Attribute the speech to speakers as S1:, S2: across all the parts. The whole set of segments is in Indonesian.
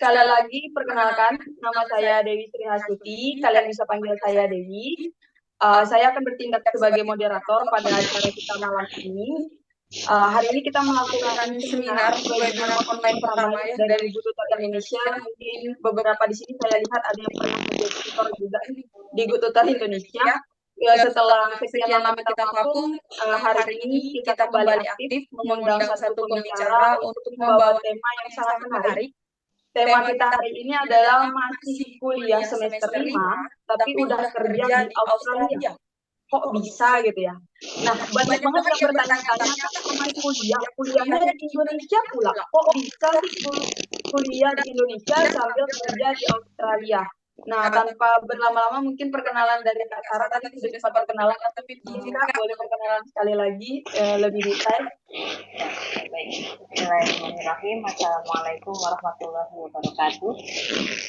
S1: Sekali lagi, perkenalkan, nama saya Dewi Sri Hasuti. Kalian bisa panggil saya Dewi. Saya akan bertindak sebagai moderator pada acara kita malam ini. Hari ini kita melakukan seminar webinar online pertama ya dari Guru Tutor Indonesia. Mungkin beberapa di sini saya lihat ada yang pernah menjadi tutor juga di Guru Tutor Indonesia. Setelah sekian lama kita vakum, hari ini kita kembali aktif mengundang satu pembicara untuk membawa tema yang sangat menarik. Tema kita hari ini adalah masih kuliah semester 5, tapi udah kerja di Australia. Kok bisa gitu ya? Nah, banyak banget yang bertanya-tanya, kan masih kuliah, kuliahnya di Indonesia pula. Kok bisa sih kuliah di Indonesia sambil kerja di Australia? Nah, tanpa berlama-lama mungkin perkenalan dari Kak Sarah tadi sudah sempat perkenalan, tapi ini Kak boleh perkenalan sekali lagi lebih detail.
S2: Baik, bismillahirrahmanirrahim. Assalamualaikum warahmatullahi wabarakatuh.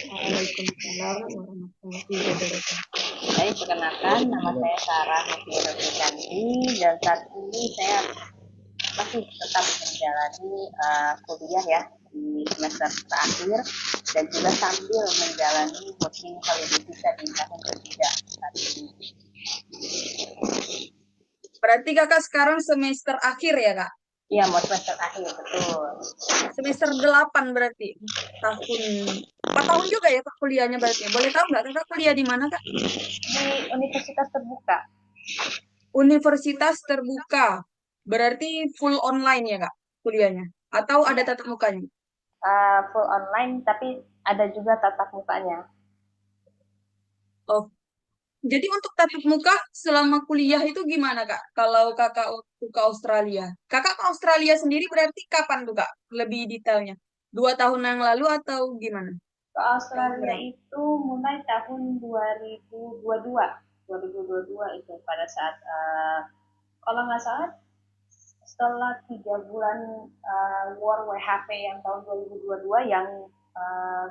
S1: Waalaikumsalam warahmatullahi wabarakatuh.
S2: Baik, perkenalkan, nama saya Sarah Mufidah Ganti dan saat ini saya masih tetap menjalani kuliah ya di semester terakhir dan juga sambil menjalani working holiday visa di tahun ketiga saat ini.
S3: Berarti kakak sekarang semester akhir ya kak?
S2: Iya, mau semester akhir, betul.
S3: Semester 8 berarti tahun 4 tahun juga ya kak kuliahnya berarti. Boleh tahu nggak kakak kuliah di mana kak?
S2: Di Universitas Terbuka.
S3: Universitas Terbuka. Berarti full online ya kak kuliahnya? Atau ada tatap mukanya?
S2: Full online, tapi ada juga tatap mukanya.
S3: Oh, jadi untuk tatap muka selama kuliah itu gimana kak? Kalau kakak ke Australia, kakak ke Australia sendiri berarti kapan tuh kak? Lebih detailnya, 2 tahun yang lalu atau gimana?
S2: Ke Australia itu mulai tahun 2022 itu pada saat kalau nggak salah setelah 3 bulan war WHP yang tahun 2022 yang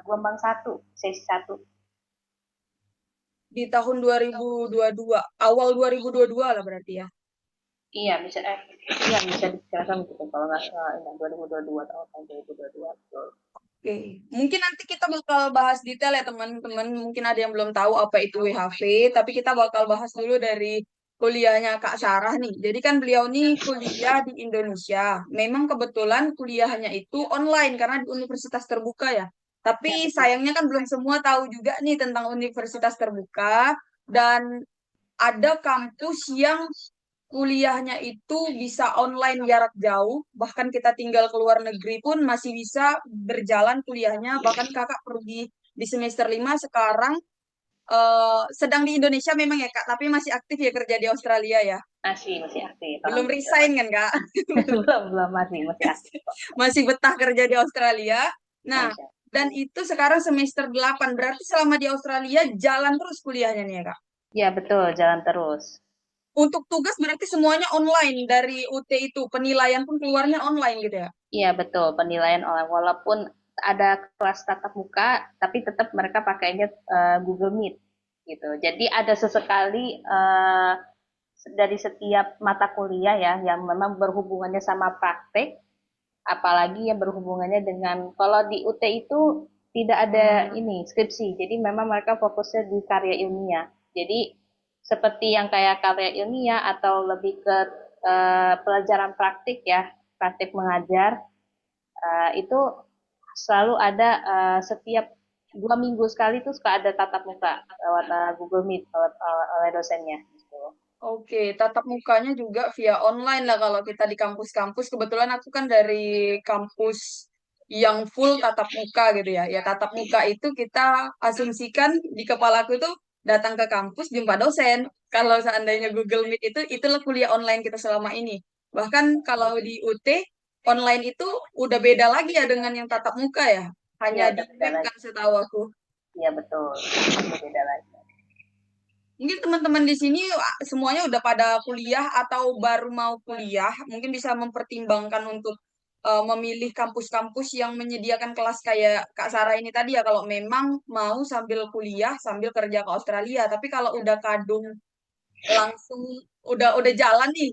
S2: gelombang 1 sesi 1
S3: Di tahun 2022, awal 2022 lah berarti ya.
S2: Iya bisa dikatakan gitu kalau nggak salah 2022 tahun 2022 betul.
S3: Oke, mungkin nanti kita bakal bahas detail ya teman-teman. Mungkin ada yang belum tahu apa itu WHV, tapi kita bakal bahas dulu dari kuliahnya Kak Sarah nih. Jadi kan beliau nih kuliah di Indonesia. Memang kebetulan kuliahnya itu online karena di universitas terbuka ya. Tapi sayangnya kan belum semua tahu juga nih tentang universitas terbuka dan ada kampus yang kuliahnya itu bisa online jarak jauh, bahkan kita tinggal ke luar negeri pun masih bisa berjalan kuliahnya, bahkan kakak pergi di semester 5 sekarang sedang di Indonesia memang ya kak, tapi masih aktif ya kerja di Australia ya?
S2: Masih aktif.
S3: Belum resign kan kak?
S2: belum masih aktif.
S3: Masih betah kerja di Australia. Nah, dan itu sekarang semester 8, berarti selama di Australia jalan terus kuliahnya nih ya kak?
S2: Ya betul, jalan terus.
S3: Untuk tugas berarti semuanya online dari UT itu, penilaian pun keluarnya online gitu ya?
S2: Iya betul, penilaian online walaupun ada kelas tatap muka, tapi tetap mereka pakainya Google Meet gitu. Jadi ada sesekali dari setiap mata kuliah ya yang memang berhubungannya sama praktek, apalagi yang berhubungannya dengan kalau di UT itu tidak ada ini skripsi, jadi memang mereka fokusnya di karya ilmiah. Jadi seperti yang kayak karya ilmiah atau lebih ke pelajaran praktik ya, praktik mengajar itu selalu ada setiap 2 minggu sekali tuh suka ada tatap muka lewat Google Meet oleh dosennya. Gitu.
S3: Oke, tatap mukanya juga via online lah kalau kita di kampus-kampus. Kebetulan aku kan dari kampus yang full tatap muka gitu ya. Ya tatap muka itu kita asumsikan di kepalaku itu datang ke kampus jumpa dosen. Kalau seandainya Google Meet itu itulah kuliah online kita selama ini. Bahkan kalau di UT online itu udah beda lagi ya dengan yang tatap muka ya. Hanya
S2: ya,
S3: di web kan setahu aku.
S2: Iya betul, beda lagi.
S3: Mungkin teman-teman di sini semuanya udah pada kuliah atau baru mau kuliah, mungkin bisa mempertimbangkan untuk memilih kampus-kampus yang menyediakan kelas kayak Kak Sarah ini tadi ya, kalau memang mau sambil kuliah sambil kerja ke Australia. Tapi kalau udah kadung langsung udah jalan nih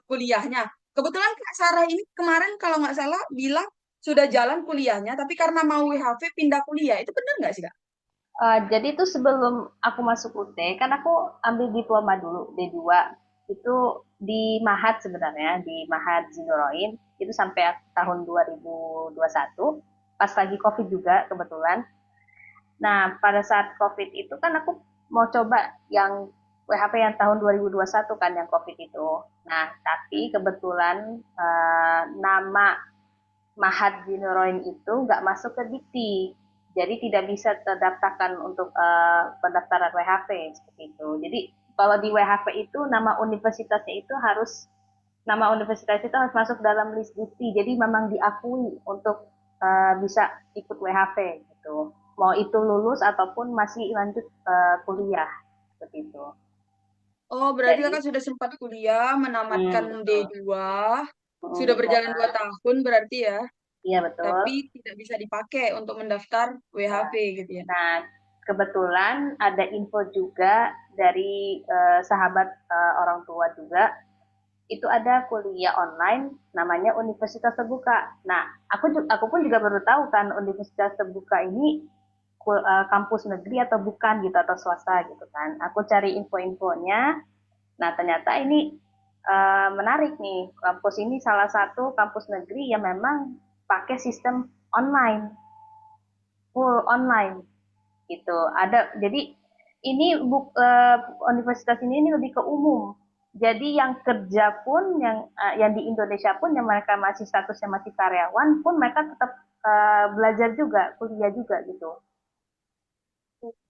S3: kuliahnya. Kebetulan Kak Sarah ini kemarin kalau nggak salah bilang sudah jalan kuliahnya, tapi karena mau WHV pindah kuliah. Itu benar nggak sih, Kak?
S2: Jadi itu sebelum aku masuk UT, kan aku ambil diploma dulu, D2. Itu di Mahat sebenarnya, di Mahat Zinuroin, itu sampai tahun 2021, pas lagi COVID juga kebetulan. Nah, pada saat COVID itu kan aku mau coba yang WHP yang tahun 2021 kan, yang COVID itu. Nah, tapi kebetulan nama Mahat Zinuroin itu nggak masuk ke Dikti. Jadi tidak bisa terdaftarkan untuk pendaftaran WHP seperti itu. Jadi kalau di WHP itu nama universitasnya itu harus masuk dalam list Dikti. Jadi memang diakui untuk bisa ikut WHP gitu. Mau itu lulus ataupun masih lanjut kuliah seperti itu.
S3: Oh, berarti
S2: Jadi
S3: Kakak sudah sempat kuliah, menamatkan
S2: betul.
S3: D2, sudah berjalan 2 tahun berarti ya,
S2: Iya betul.
S3: tapi tidak bisa dipakai untuk mendaftar WHV gitu ya.
S2: Nah, kebetulan ada info juga dari sahabat orang tua juga, itu ada kuliah online namanya Universitas Terbuka. Nah, aku pun juga baru tahu kan Universitas Terbuka ini kampus negeri atau bukan gitu, atau swasta gitu kan. Aku cari info-infonya. Nah, ternyata ini menarik nih. Kampus ini salah satu kampus negeri yang memang pakai sistem online, full online gitu. Jadi ini universitas ini lebih ke umum. Jadi yang kerja pun yang di Indonesia pun, yang mereka masih statusnya masih karyawan pun, mereka tetap belajar juga, kuliah juga gitu.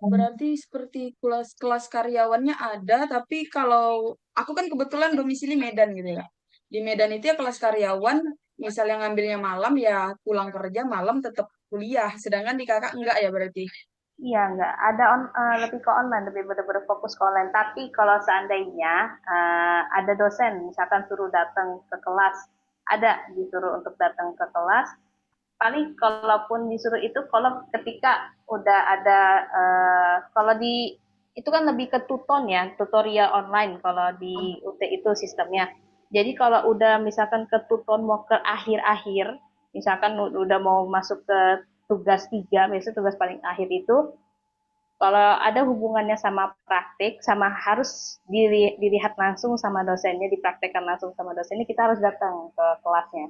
S3: Berarti seperti kelas-kelas karyawannya ada, tapi kalau aku kan kebetulan domisili Medan gitu ya. Di Medan itu ya kelas karyawan, misalnya ngambilnya malam ya pulang kerja malam tetap kuliah. Sedangkan di kakak enggak ya berarti.
S2: Iya, enggak ada lebih ke online, lebih benar-benar fokus ke online. Tapi kalau seandainya ada dosen, misalkan suruh datang ke kelas, ada disuruh untuk datang ke kelas. Paling kalaupun disuruh itu kalau ketika udah ada kalau di itu kan lebih ke tuton ya, tutorial online kalau di UT itu sistemnya. Jadi kalau udah misalkan ke tuton mau ke akhir-akhir, misalkan udah mau masuk ke tugas 3, biasanya tugas paling akhir itu, kalau ada hubungannya sama praktik, sama harus dilihat langsung sama dosennya, dipraktekkan langsung sama dosennya, kita harus datang ke kelasnya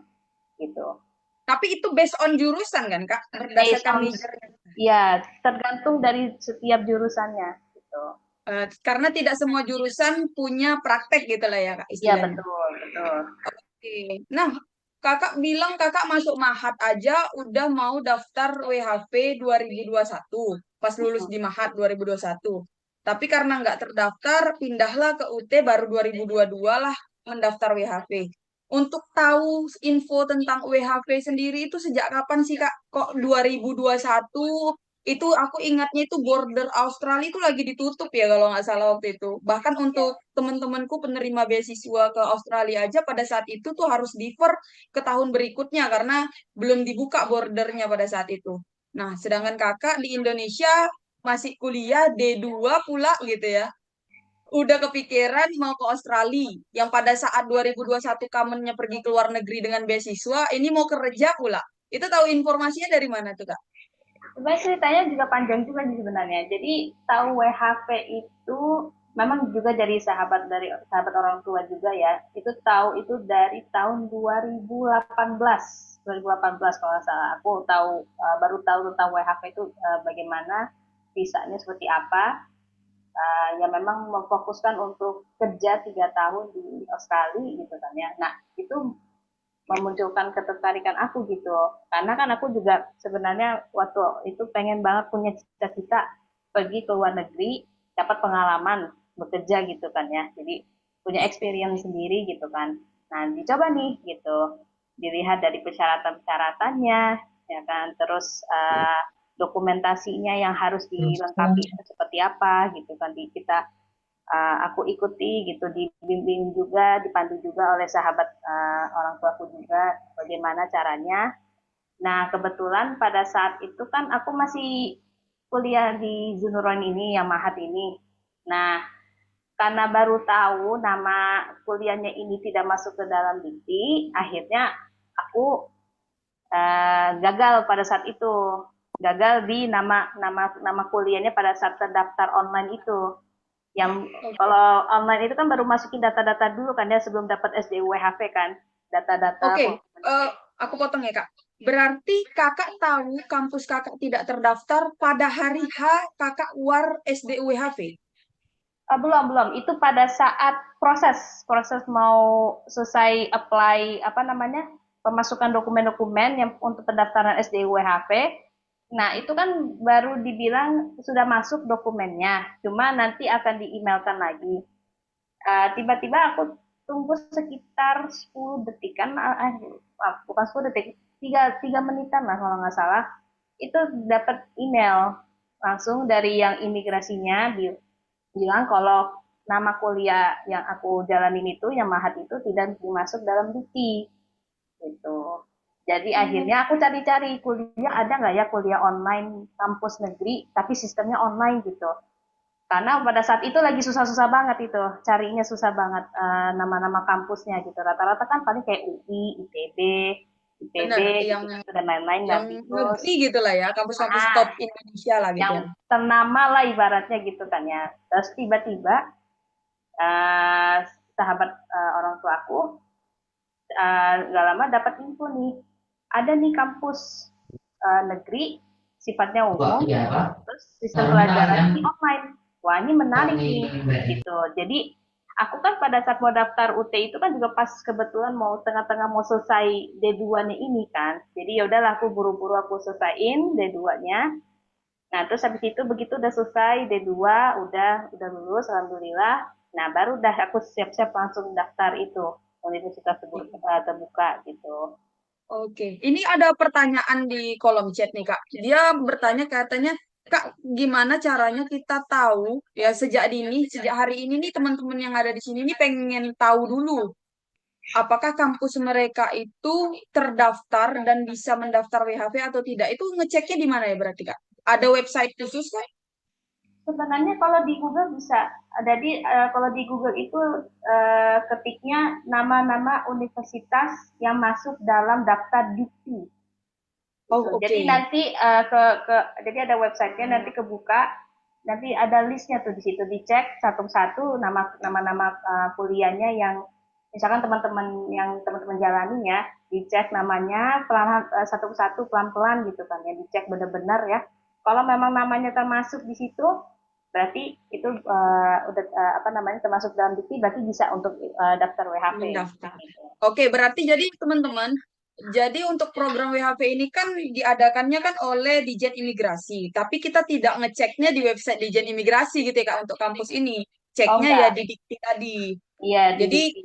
S2: gitu.
S3: Tapi itu based on jurusan kan Kak?
S2: Based
S3: Berdasarkan
S2: on,
S3: majornya.
S2: ya, tergantung dari setiap jurusannya gitu.
S3: Karena tidak semua jurusan punya praktek gitu lah ya Kak
S2: Iya
S3: istilahnya.
S2: betul, betul.
S3: Oke. Nah, kakak bilang kakak masuk Mahat aja udah mau daftar WHV 2021 pas lulus di Mahat 2021. Tapi karena nggak terdaftar, pindahlah ke UT baru 2022 lah mendaftar WHV. Untuk tahu info tentang WHV sendiri itu sejak kapan sih Kak? Kok 2021 itu aku ingatnya itu border Australia itu lagi ditutup ya kalau nggak salah waktu itu. Bahkan untuk teman-temanku penerima beasiswa ke Australia aja pada saat itu tuh harus defer ke tahun berikutnya karena belum dibuka bordernya pada saat itu. Nah, sedangkan kakak di Indonesia masih kuliah D2 pula gitu ya. Udah kepikiran mau ke Australia yang pada saat 2021 kamennya pergi ke luar negeri dengan beasiswa, ini mau kerja pula. Itu tahu informasinya dari mana tuh, Kak?
S2: Sebenarnya ceritanya juga panjang juga sih sebenarnya. Jadi tahu WHP itu memang juga dari sahabat orang tua juga ya. Itu tahu itu dari tahun 2018. 2018 kalau nggak salah. Aku tahu baru tahu tentang WHP itu bagaimana, visanya seperti apa. Ya memang memfokuskan untuk kerja 3 tahun di Australia gitu kan ya. Nah itu memunculkan ketertarikan aku gitu, karena kan aku juga sebenarnya waktu itu pengen banget punya cita-cita pergi ke luar negeri, dapat pengalaman bekerja gitu kan ya, jadi punya experience sendiri gitu kan. Nah dicoba nih gitu, dilihat dari persyaratan-persyaratannya ya kan, terus dokumentasinya yang harus dilengkapi seperti apa gitu kan, kita aku ikuti gitu, dibimbing juga, dipandu juga oleh sahabat orang tuaku juga bagaimana caranya. Nah kebetulan pada saat itu kan aku masih kuliah di Zunuron ini, yang Mahat ini. Nah karena baru tahu nama kuliahnya ini tidak masuk ke dalam dikti, akhirnya aku gagal pada saat itu, gagal di nama kuliahnya pada saat terdaftar online itu. Yang
S3: Oke.
S2: kalau online itu kan baru masukin data-data dulu kan ya sebelum dapat SDUWHP kan, data-data.
S3: Oke, eh, aku potong ya Kak. Berarti Kakak tahu kampus Kakak tidak terdaftar pada hari H Kakak war SDUWHV.
S2: Belum belum, itu pada saat proses proses mau selesai apply apa namanya pemasukan dokumen-dokumen yang untuk pendaftaran SDUWHP. Nah, itu kan baru dibilang sudah masuk dokumennya, cuma nanti akan di-emailkan lagi. Tiba-tiba aku tunggu sekitar 10 detikan, bukan 10 detik, tiga menitan lah kalau nggak salah, itu dapat email langsung dari yang imigrasinya bilang kalau nama kuliah yang aku jalanin itu, yang Mahat itu tidak dimasuk dalam dikti gitu. Jadi
S3: Hmm.
S2: akhirnya aku cari-cari kuliah ada nggak ya kuliah online kampus negeri tapi sistemnya online gitu. Karena pada saat itu lagi susah-susah banget itu, carinya susah banget nama-nama kampusnya gitu. Rata-rata kan paling kayak UI, ITB, IPB
S3: Benar,
S2: gitu kan, dan lain-lain
S3: yang
S2: nggak bingung.
S3: negeri gitu lah ya, kampus-kampus
S2: Ah,
S3: top Indonesia lah gitu
S2: yang
S3: ya.
S2: ternama lah ibaratnya gitu kan ya. Terus tiba-tiba uh, sahabat orang tua aku nggak lama dapat info nih, ada nih kampus negeri sifatnya umum, terus sistem pelajaran ini online. Wah, ini menarik nih gitu. Jadi aku kan pada saat mau daftar UT itu kan juga pas kebetulan mau tengah-tengah mau selesai D2-nya ini kan. Jadi ya udahlah aku buru-buru aku selesaiin D2-nya. Nah, terus habis itu begitu udah selesai D2, udah lulus alhamdulillah. Nah, baru udah aku siap-siap langsung daftar itu universitas terbuka gitu.
S3: Oke, ini ada pertanyaan di kolom chat nih Kak. Dia bertanya katanya, Kak, gimana caranya kita tahu ya sejak dini, sejak hari ini nih teman-teman yang ada di sini nih pengen tahu dulu apakah kampus mereka itu terdaftar dan bisa mendaftar WHV atau tidak. Itu ngeceknya di mana ya berarti Kak? Ada website khusus Kak?
S2: Sebenarnya kalau di Google bisa. Jadi kalau di Google itu ketiknya nama-nama universitas yang masuk dalam daftar dikti.
S3: Oh,
S2: Gitu. Jadi
S3: oke.
S2: nanti jadi ada websitenya nanti kebuka, nanti ada listnya tuh di situ dicek satu-satu nama-nama kuliahnya yang misalkan teman-teman jalani ya, dicek namanya pelan satu-satu pelan-pelan gitu kan ya, dicek benar-benar ya. Kalau memang namanya termasuk di situ, berarti itu udah apa namanya termasuk dalam dikti, berarti bisa untuk daftar WHV.
S3: Mendaftar.
S2: Gitu.
S3: Oke, berarti jadi teman-teman, jadi untuk program WHV ini kan diadakannya kan oleh Dijen Imigrasi, tapi kita tidak ngeceknya di website Dijen Imigrasi gitu ya Kak untuk kampus ini.
S2: Oh
S3: Ceknya ya
S2: enggak,
S3: di Dikti tadi.
S2: iya di
S3: Jadi
S2: dikti.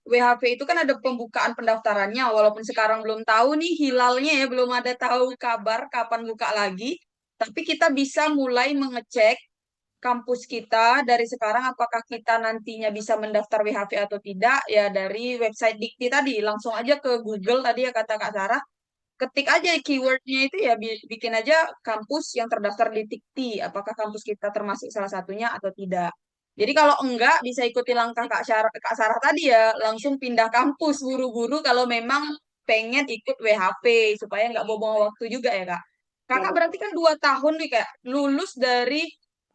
S3: WHV itu kan ada pembukaan pendaftarannya, walaupun sekarang belum tahu nih hilalnya ya, belum ada tahu kabar kapan buka lagi. Tapi kita bisa mulai mengecek kampus kita dari sekarang apakah kita nantinya bisa mendaftar WHV atau tidak ya dari website Dikti tadi. Langsung aja ke Google tadi ya kata Kak Sarah, ketik aja keywordnya itu ya bikin aja kampus yang terdaftar di Dikti. Apakah kampus kita termasuk salah satunya atau tidak. Jadi kalau enggak bisa ikuti langkah Kak Sarah tadi ya langsung pindah kampus buru-buru kalau memang pengen ikut WHV supaya nggak buang waktu juga ya Kak.
S2: Ya
S3: Kakak berarti
S2: betul.
S3: kan 2 tahun nih Kak lulus dari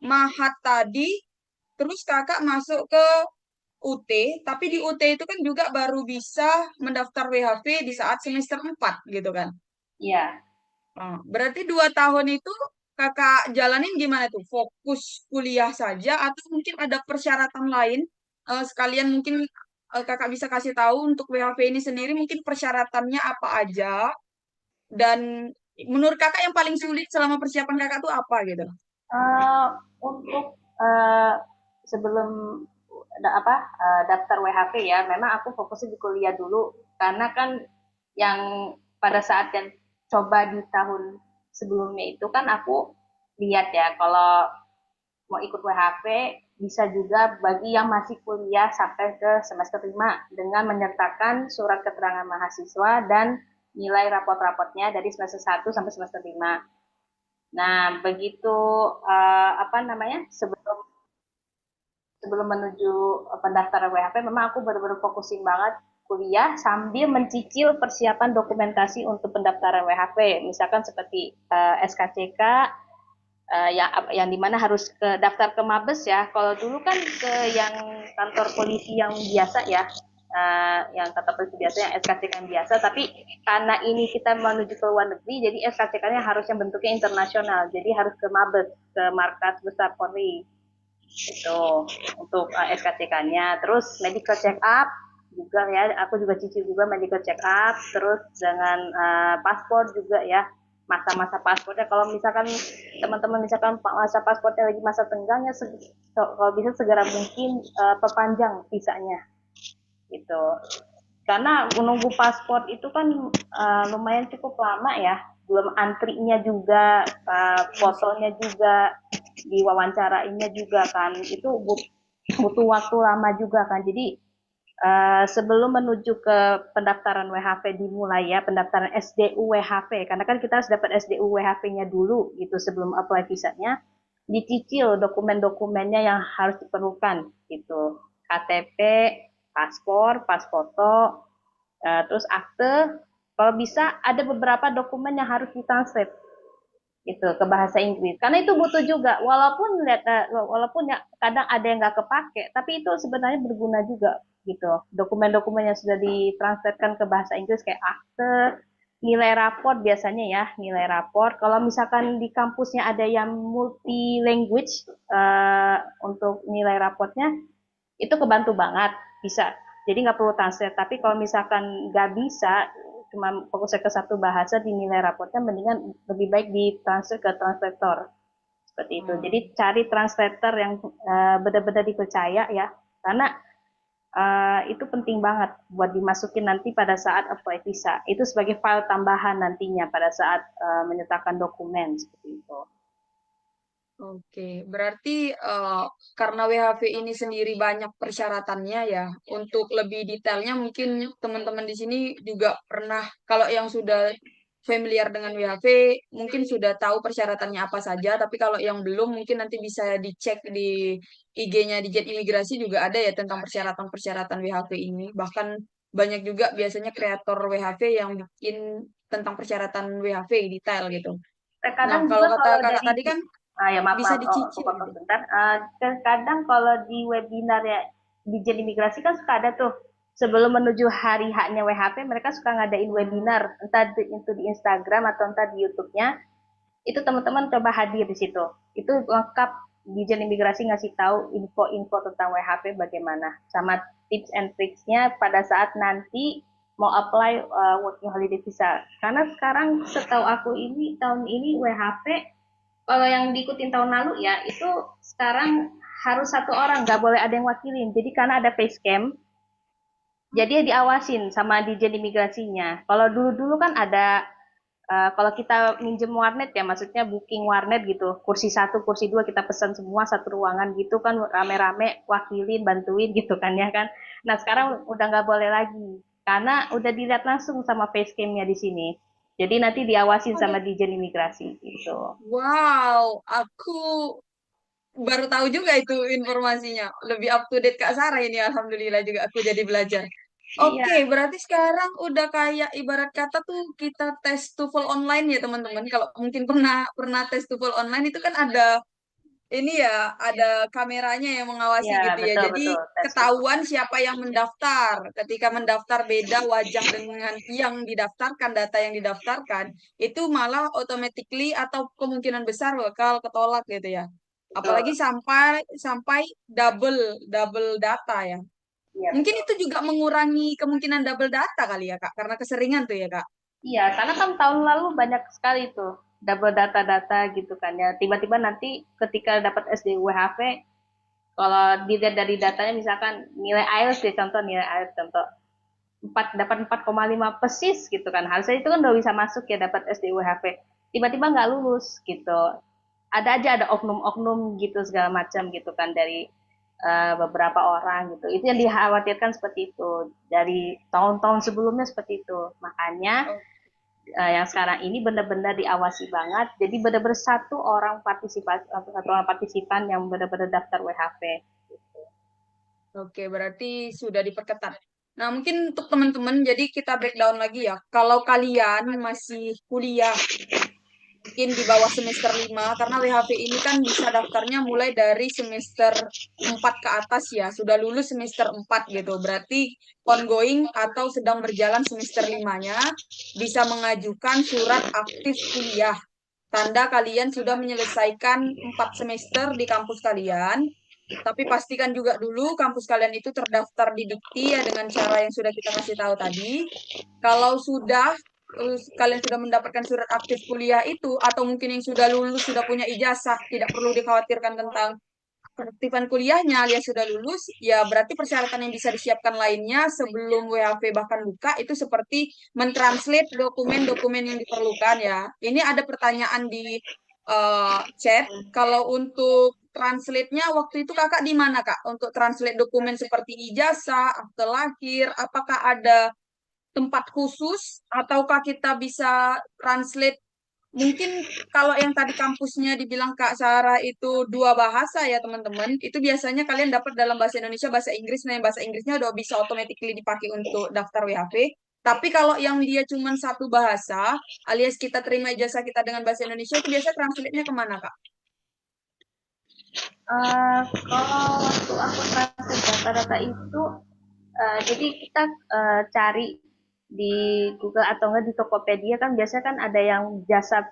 S3: Mahat tadi, terus kakak masuk ke UT, tapi di UT itu kan juga baru bisa mendaftar WHV di saat semester 4 gitu kan.
S2: Iya.
S3: Berarti 2 tahun itu kakak jalanin gimana tuh? Fokus kuliah saja atau mungkin ada persyaratan lain? Sekalian mungkin kakak bisa kasih tahu untuk WHV ini sendiri mungkin persyaratannya apa aja dan menurut kakak yang paling sulit selama persiapan kakak tuh apa gitu?
S2: Eh, untuk sebelum daftar WHP ya, memang aku fokusnya di kuliah dulu karena kan yang pada saat yang coba di tahun sebelumnya itu kan aku lihat ya kalau mau ikut WHP bisa juga bagi yang masih kuliah sampai ke semester 5 dengan menyertakan surat keterangan mahasiswa dan nilai rapot-rapotnya dari semester 1 sampai semester 5. Nah, begitu apa namanya? Sebelum menuju pendaftaran WHP memang aku benar-benar fokusin banget kuliah sambil mencicil persiapan dokumentasi untuk pendaftaran WHP, misalkan seperti SKCK, yang dimana harus ke daftar ke Mabes ya. Kalau dulu kan ke yang kantor polisi yang biasa ya, yang kantor polisi biasa, yang SKCK yang biasa. Tapi karena ini kita menuju ke luar negeri, jadi SKCK-nya harusnya bentuknya internasional. Jadi harus ke Mabes, ke Markas Besar Polri itu untuk SKCK-nya. Terus medical check up juga ya, aku juga cicil juga medical check up, terus dengan paspor juga ya, masa-masa paspornya. Kalau misalkan teman-teman misalkan masa paspornya lagi masa tenggangnya, kalau bisa segera mungkin perpanjang visanya gitu, karena menunggu paspor itu kan lumayan cukup lama ya, belum antrinya juga, fotonya juga, diwawancarainya juga kan, itu butuh waktu lama juga kan. Jadi sebelum menuju ke pendaftaran WHP dimulai ya, pendaftaran SDU WHP, karena kan kita harus dapat SDU WHP-nya dulu gitu sebelum apply visanya, dicicil dokumen-dokumennya yang harus diperlukan gitu, KTP, paspor, pas foto, terus akte, kalau bisa ada beberapa dokumen yang harus ditranslate gitu ke bahasa Inggris, karena itu butuh juga, walaupun ya kadang ada yang nggak kepake, tapi itu sebenarnya berguna juga gitu, dokumen-dokumen yang sudah ditranslatekan ke bahasa Inggris kayak akte, nilai rapor biasanya ya, nilai rapor kalau misalkan di kampusnya ada yang multi language, untuk nilai raportnya itu kebantu banget, bisa, jadi nggak perlu translate. Tapi kalau misalkan nggak bisa, cuma fokusnya ke satu bahasa di nilai rapotnya, mendingan lebih baik ditranslate ke translator seperti itu. Jadi cari translator yang benar-benar dipercaya ya, karena itu penting banget buat dimasukin nanti pada saat apply visa. Itu sebagai file tambahan nantinya pada saat menyertakan dokumen seperti itu.
S3: Oke, berarti karena WHV ini sendiri banyak persyaratannya ya. Untuk lebih detailnya mungkin teman-teman di sini juga pernah, kalau yang sudah familiar dengan WHV mungkin sudah tahu persyaratannya apa saja. Tapi kalau yang belum mungkin nanti bisa dicek di IG-nya Dijen Imigrasi, juga ada ya tentang persyaratan-persyaratan WHV ini. Bahkan banyak juga biasanya kreator WHV yang bikin tentang persyaratan WHV detail gitu. Nah,
S2: Terkadang
S3: kalau
S2: juga
S3: kata
S2: kalau
S3: kakak
S2: dari
S3: tadi kan
S2: ya maaf
S3: bisa
S2: maaf, aku
S3: dicicil
S2: potong
S3: gitu.
S2: bentar. Terkadang kalau di webinar ya Dijen Imigrasi kan suka ada tuh, sebelum menuju hari haknya WHP mereka suka ngadain webinar, entah itu di Instagram atau entah di YouTube-nya. Itu teman-teman coba hadir di situ. Itu lengkap, Dijen Imigrasi ngasih tahu info-info tentang WHP bagaimana, sama tips and tricksnya pada saat nanti mau apply working holiday visa. Karena sekarang setahu aku ini tahun ini WHP, kalau yang diikutin tahun lalu ya, itu sekarang harus satu orang, nggak boleh ada yang wakilin. Jadi karena ada face cam, jadi diawasin sama Dijen Imigrasinya. Kalau dulu-dulu kan ada, kalau kita minjem warnet ya, maksudnya booking warnet gitu, kursi satu, kursi dua kita pesan semua satu ruangan gitu kan, rame-rame wakilin, bantuin gitu kan ya kan. Nah sekarang udah nggak boleh lagi, karena udah dilihat langsung sama facecamnya di sini. Jadi nanti diawasin sama Dijen Imigrasi gitu.
S3: Wow, aku baru tahu juga itu informasinya. Lebih up to date Kak Sarah ini, alhamdulillah juga aku jadi belajar.
S2: Iya,
S3: Oke, berarti sekarang udah kayak ibarat kata tuh kita tes TOEFL online ya teman-teman. Kalau mungkin pernah pernah tes TOEFL online itu kan ada ini ya, ada kameranya yang mengawasi
S2: iya
S3: gitu ya.
S2: betul
S3: Jadi
S2: betul tes tuh.
S3: ketahuan siapa yang mendaftar. Ketika mendaftar beda wajah dengan yang didaftarkan, data yang didaftarkan, itu malah automatically atau kemungkinan besar bakal ketolak gitu ya. Apalagi
S2: Betul.
S3: sampai sampai double double data ya.
S2: Iya
S3: Mungkin
S2: betul.
S3: itu juga mengurangi kemungkinan double data kali ya, Kak, karena keseringan tuh ya, Kak.
S2: Iya, karena kan tahun lalu banyak sekali tuh double data-data gitu kan ya. Tiba-tiba nanti ketika dapat SDWHP, kalau dilihat dari datanya misalkan nilai IELTS ya, contoh nilai IELTS contoh 4 dapat 4,5 persis gitu kan. Harusnya itu kan udah bisa masuk ya, dapat SDWHP. Tiba-tiba nggak lulus gitu. Ada aja, ada oknum-oknum gitu segala macam gitu kan dari beberapa orang gitu. Itu yang dikhawatirkan seperti itu. Dari tahun-tahun sebelumnya seperti itu. Makanya
S3: Oh,
S2: yang sekarang ini benar-benar diawasi banget. Jadi benar-benar satu orang partisipan yang benar-benar daftar WHP.
S3: oke, berarti sudah diperketat. Nah, mungkin untuk teman-teman, jadi kita breakdown lagi ya. Kalau kalian masih kuliah, mungkin di bawah semester 5 karena WHV ini kan bisa daftarnya mulai dari semester 4 ke atas ya. Sudah lulus semester 4 gitu. Berarti ongoing atau sedang berjalan semester 5-nya bisa mengajukan surat aktif kuliah. Tanda kalian sudah menyelesaikan 4 semester di kampus kalian. Tapi pastikan juga dulu kampus kalian itu terdaftar di Dikti ya dengan cara yang sudah kita kasih tahu tadi. Kalau sudah kalian sudah mendapatkan surat aktif kuliah itu atau mungkin yang sudah lulus sudah punya ijazah, tidak perlu dikhawatirkan tentang penertiban kuliahnya alias sudah lulus, ya berarti persyaratan yang bisa disiapkan lainnya sebelum WHV bahkan buka itu seperti mentranslate dokumen-dokumen yang diperlukan ya. Ini ada pertanyaan di chat. Kalau untuk translate-nya waktu itu kakak di mana kak? Untuk translate dokumen seperti ijazah, akte lahir, apakah ada tempat khusus ataukah kita bisa translate mungkin kalau yang tadi kampusnya dibilang Kak Sarah itu dua bahasa ya teman-teman, itu biasanya kalian dapat dalam bahasa Indonesia, bahasa Inggris, nah yang bahasa Inggrisnya udah bisa automatically dipakai untuk daftar WHV. Tapi kalau yang dia cuma satu bahasa, alias kita terima ijazah kita dengan bahasa Indonesia, itu biasa translate-nya kemana Kak?
S2: Kalau waktu aku translate data-data itu, jadi kita cari di Google atau enggak di Tokopedia kan biasanya kan ada yang jasa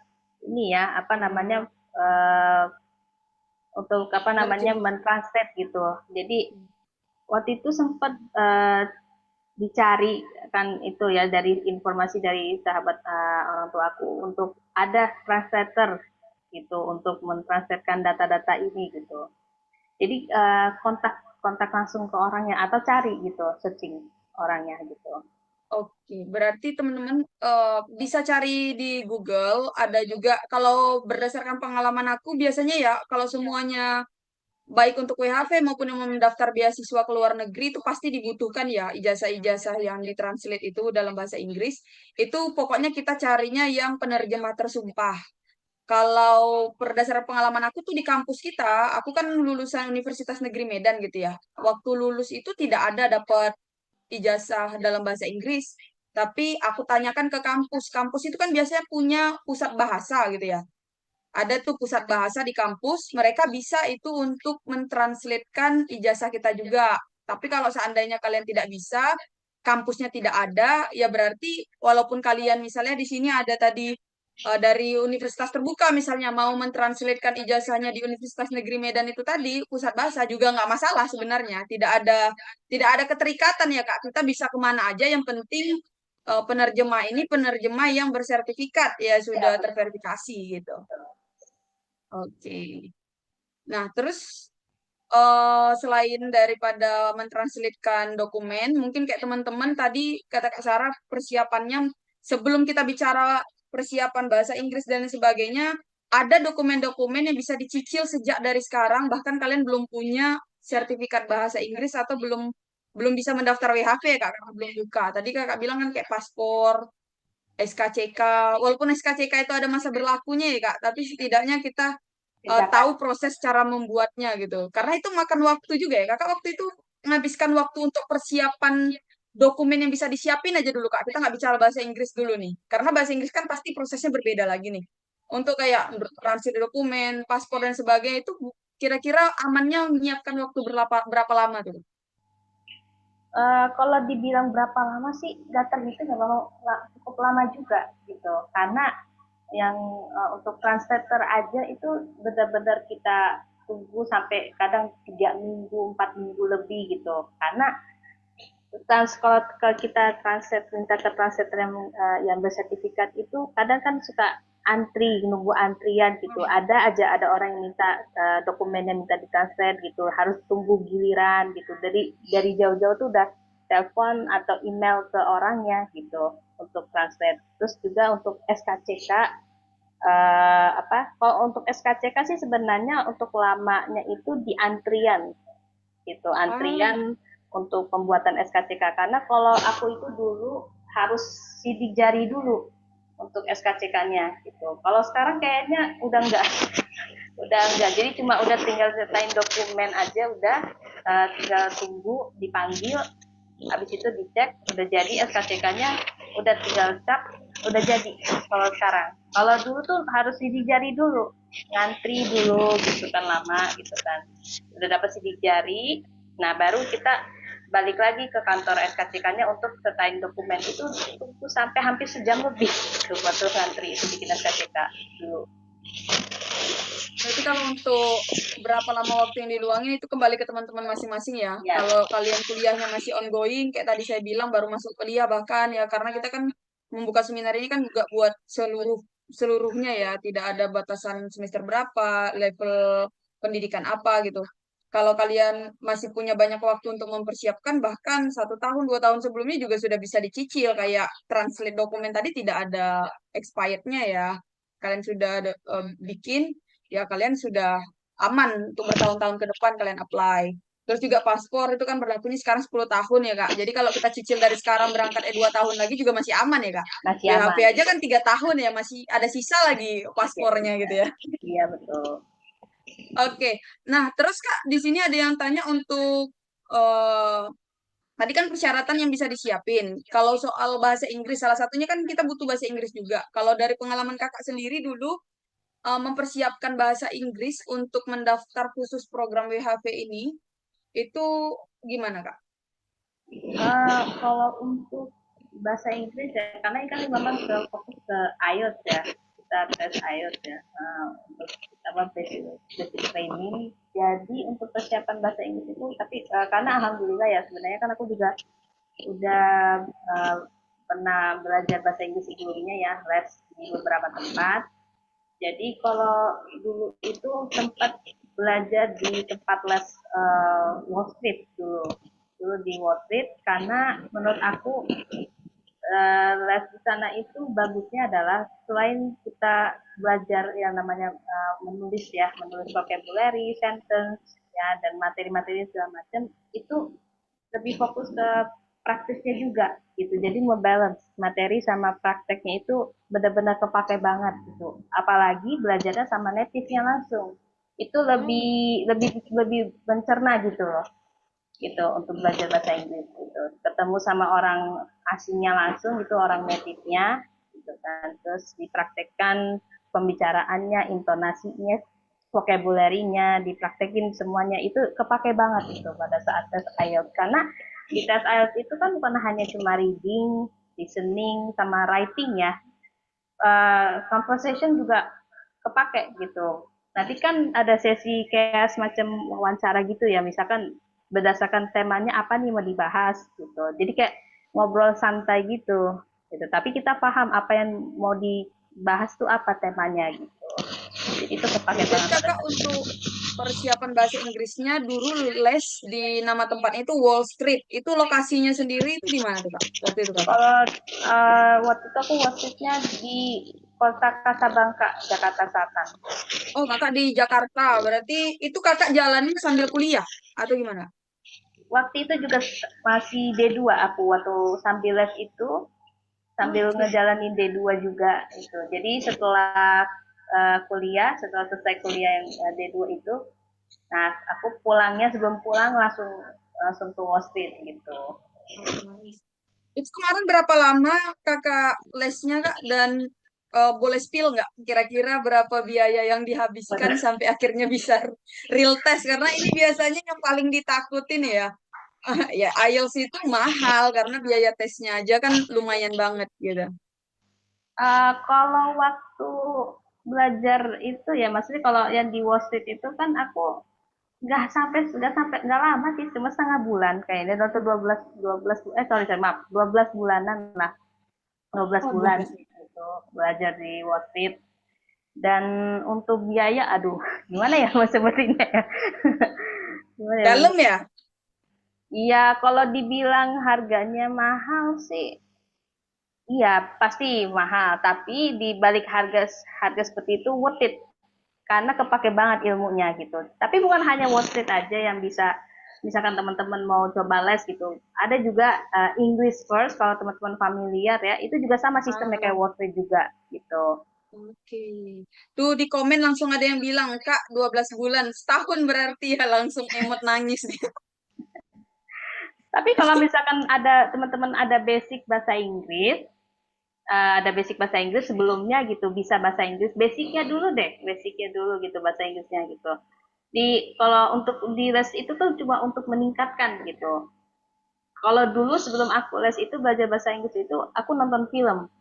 S2: ini ya apa namanya untuk apa namanya
S3: Terjemah.
S2: mentranslate gitu. Jadi waktu itu sempat dicari kan itu ya dari informasi dari sahabat orang tua aku untuk ada translator gitu untuk mentranslatekan data-data ini gitu. Jadi kontak kontak langsung ke orangnya atau cari gitu searching orangnya gitu.
S3: Oke, berarti teman-teman bisa cari di Google. Ada juga kalau berdasarkan pengalaman aku biasanya ya kalau semuanya baik untuk WHV maupun yang mendaftar beasiswa ke luar negeri itu pasti dibutuhkan ya ijazah-ijazah yang ditranslate itu dalam bahasa Inggris. Itu pokoknya kita carinya yang penerjemah tersumpah. Kalau berdasarkan pengalaman aku tuh di kampus kita, aku kan lulusan Universitas Negeri Medan gitu ya. Waktu lulus itu tidak ada dapat ijazah dalam bahasa Inggris. Tapi aku tanyakan ke kampus. Kampus itu kan biasanya punya pusat bahasa gitu ya. Ada tuh pusat bahasa di kampus, mereka bisa itu untuk mentranslatekan ijazah kita juga. Tapi kalau seandainya kalian tidak bisa, kampusnya tidak ada, ya berarti walaupun kalian misalnya di sini ada tadi dari universitas terbuka misalnya mau mentranslatekan ijazahnya di Universitas Negeri Medan itu tadi pusat bahasa juga nggak masalah sebenarnya. Tidak ada keterikatan ya Kak. Kita bisa kemana aja. Yang penting penerjemah ini penerjemah yang bersertifikat ya sudah terverifikasi gitu. Oke. Nah, terus selain daripada mentranslatekan dokumen, mungkin kayak teman-teman tadi kata Kak Sarah persiapannya sebelum kita bicara persiapan bahasa Inggris dan sebagainya, ada dokumen-dokumen yang bisa dicicil sejak dari sekarang, bahkan kalian belum punya sertifikat bahasa Inggris atau belum belum bisa mendaftar WHV ya Kak, karena belum buka. Tadi Kakak bilang kan kayak paspor, SKCK, walaupun SKCK itu ada masa berlakunya ya Kak, tapi setidaknya kita tahu proses cara membuatnya gitu. Karena itu makan waktu juga ya. Kakak waktu itu menghabiskan waktu untuk persiapan dokumen yang bisa disiapin aja dulu Kak. Kita nggak bicara bahasa Inggris dulu nih. Karena bahasa Inggris kan pasti prosesnya berbeda lagi nih. Untuk kayak transit dokumen, paspor dan sebagainya itu kira-kira amannya menyiapkan waktu berapa lama tuh?
S2: Kalau dibilang berapa lama sih nggak terhitung ya, nggak cukup lama juga gitu. Karena yang untuk translator aja itu benar-benar kita tunggu sampai kadang 3 minggu, 4 minggu lebih gitu. Karena kalau kita translate minta ke translator yang bersertifikat itu kadang kan suka antri nunggu antrian gitu ada orang yang minta dokumennya minta ditranslate gitu harus tunggu giliran gitu dari jauh-jauh tuh udah telepon atau email ke orangnya gitu untuk translate terus juga untuk SKCK kalau untuk SKCK sih sebenarnya untuk lamanya itu di antrian gitu
S3: Ah,
S2: antrian untuk pembuatan SKCK karena kalau aku itu dulu harus sidik jari dulu untuk SKCK-nya gitu. Kalau sekarang kayaknya udah enggak, udah enggak. Jadi cuma udah tinggal sertain dokumen aja udah tinggal tunggu dipanggil habis itu dicek udah jadi SKCK-nya, udah tinggal cap, udah jadi. Kalau sekarang, kalau dulu tuh harus sidik jari dulu, ngantri dulu gitu kan, lama gitu kan, udah dapat sidik jari, nah baru kita balik lagi ke kantor SKCK-nya untuk setain dokumen. Itu tunggu sampai hampir sejam lebih tuh waktu ngantri itu bikin SKCK dulu.
S3: Berarti kalau untuk berapa lama waktu yang diluangin itu kembali ke teman-teman masing-masing ya.
S2: Ya.
S3: Kalau kalian kuliahnya masih ongoing, kayak tadi saya bilang baru masuk kuliah bahkan ya, karena kita kan membuka seminar ini kan juga buat seluruhnya ya, tidak ada batasan semester berapa, level pendidikan apa gitu. Kalau kalian masih punya banyak waktu untuk mempersiapkan, bahkan 1 tahun, 2 tahun sebelumnya juga sudah bisa dicicil, kayak translate dokumen tadi tidak ada expirednya ya. Kalian sudah bikin, ya kalian sudah aman untuk bertahun-tahun ke depan kalian apply. Terus juga paspor itu kan berlakunya sekarang 10 tahun ya Kak. Jadi kalau kita cicil dari sekarang berangkat 2 tahun lagi juga masih aman ya Kak.
S2: Masih
S3: WHP
S2: aman.
S3: aja kan 3 tahun ya, masih ada sisa lagi paspornya gitu ya.
S2: Iya betul.
S3: Oke. Nah, terus Kak di sini ada yang tanya untuk tadi kan persyaratan yang bisa disiapin. Kalau soal bahasa Inggris salah satunya kan kita butuh bahasa Inggris juga. Kalau dari pengalaman Kakak sendiri dulu mempersiapkan bahasa Inggris untuk mendaftar khusus program WHV ini, itu gimana, Kak?
S2: Kalau untuk bahasa Inggris ya, karena ini kan memang fokus ke IELTS ya, kita tes IELTS ya, untuk apa basic training. Jadi untuk persiapan bahasa Inggris itu, tapi karena alhamdulillah ya sebenarnya kan aku juga udah pernah belajar bahasa Inggris sebelumnya ya, les di beberapa tempat. Jadi kalau dulu itu sempat belajar di tempat les Wall Street dulu di Wall Street, karena menurut aku les di sana itu bagusnya adalah selain kita belajar yang namanya menulis vocabulary, sentence ya, dan materi-materi segala macam, itu lebih fokus ke praktisnya juga gitu. Jadi membalance materi sama prakteknya itu benar-benar kepake banget gitu. Apalagi belajarnya sama native-nya langsung. Itu lebih mencerna gitu loh. Gitu untuk belajar bahasa Inggris gitu. Ketemu sama orang asingnya langsung gitu, orang native-nya gitu kan. Terus dipraktekkan pembicaraannya, intonasinya, vocabulary-nya, dipraktekin semuanya, itu kepake banget gitu pada saat tes IELTS. Karena di tes IELTS itu kan bukan hanya cuma reading, listening, sama writing ya. Conversation juga kepake gitu. Nanti kan ada sesi kayak semacam wawancara gitu ya, misalkan berdasarkan temanya apa nih mau dibahas gitu. Jadi kayak ngobrol santai gitu. Tapi kita paham apa yang mau dibahas tuh apa temanya gitu. Jadi itu kepake
S3: Jadi
S2: banget.
S3: Kakak untuk persiapan bahasa Inggrisnya dulu les di nama tempatnya itu Wall Street. Itu lokasinya sendiri itu di mana tuh, Kak? Waktu itu Kakak?
S2: Kalau waktu itu aku wasitnya di Kota Kasabangka, Jakarta Selatan.
S3: Oh, Kakak di Jakarta. Berarti itu Kakak jalannya sambil kuliah atau gimana?
S2: Waktu itu juga masih D2 aku, waktu sambil les itu sambil ngejalanin D2 juga itu. Jadi setelah kuliah, setelah selesai kuliah yang D2 itu, nah aku pulangnya sebelum pulang langsung ke Wall Street gitu.
S3: Itu kemarin berapa lama Kakak lesnya, Kak? Dan boleh spill nggak kira-kira berapa biaya yang dihabiskan sampai akhirnya bisa real test? Karena ini biasanya yang paling ditakutin ya. Ya IELTS itu mahal karena biaya tesnya aja kan lumayan banget gitu.
S2: Kalau waktu belajar itu ya, maksudnya kalau yang di Wall Street itu kan aku nggak lama sih, cuma setengah bulan kayaknya, atau 12 maaf, 12 bulanan lah, 12
S3: Oh,
S2: bulan
S3: 12.
S2: gitu belajar di Wall Street. Dan untuk biaya, aduh, gimana ya mau sebutinnya ya? Gimana ya?
S3: Dalam ya?
S2: Iya, kalau dibilang harganya mahal sih, iya pasti mahal. Tapi di balik harga harga seperti itu worth it, karena kepake banget ilmunya gitu. Tapi bukan hanya Wall Street aja yang bisa, misalkan teman-teman mau coba les gitu. Ada juga English First, kalau teman-teman familiar ya, itu juga sama sistemnya kayak Wall Street juga gitu.
S3: Oke. Tuh di komen langsung ada yang bilang, Kak, 12 bulan. Setahun berarti ya langsung emot nangis dia.
S2: Tapi kalau misalkan ada teman-teman ada basic bahasa Inggris, sebelumnya gitu, bisa bahasa Inggris, basicnya dulu gitu bahasa Inggrisnya gitu. Kalau untuk di les itu tuh cuma untuk meningkatkan gitu. Kalau dulu sebelum aku les itu belajar bahasa Inggris itu aku nonton film.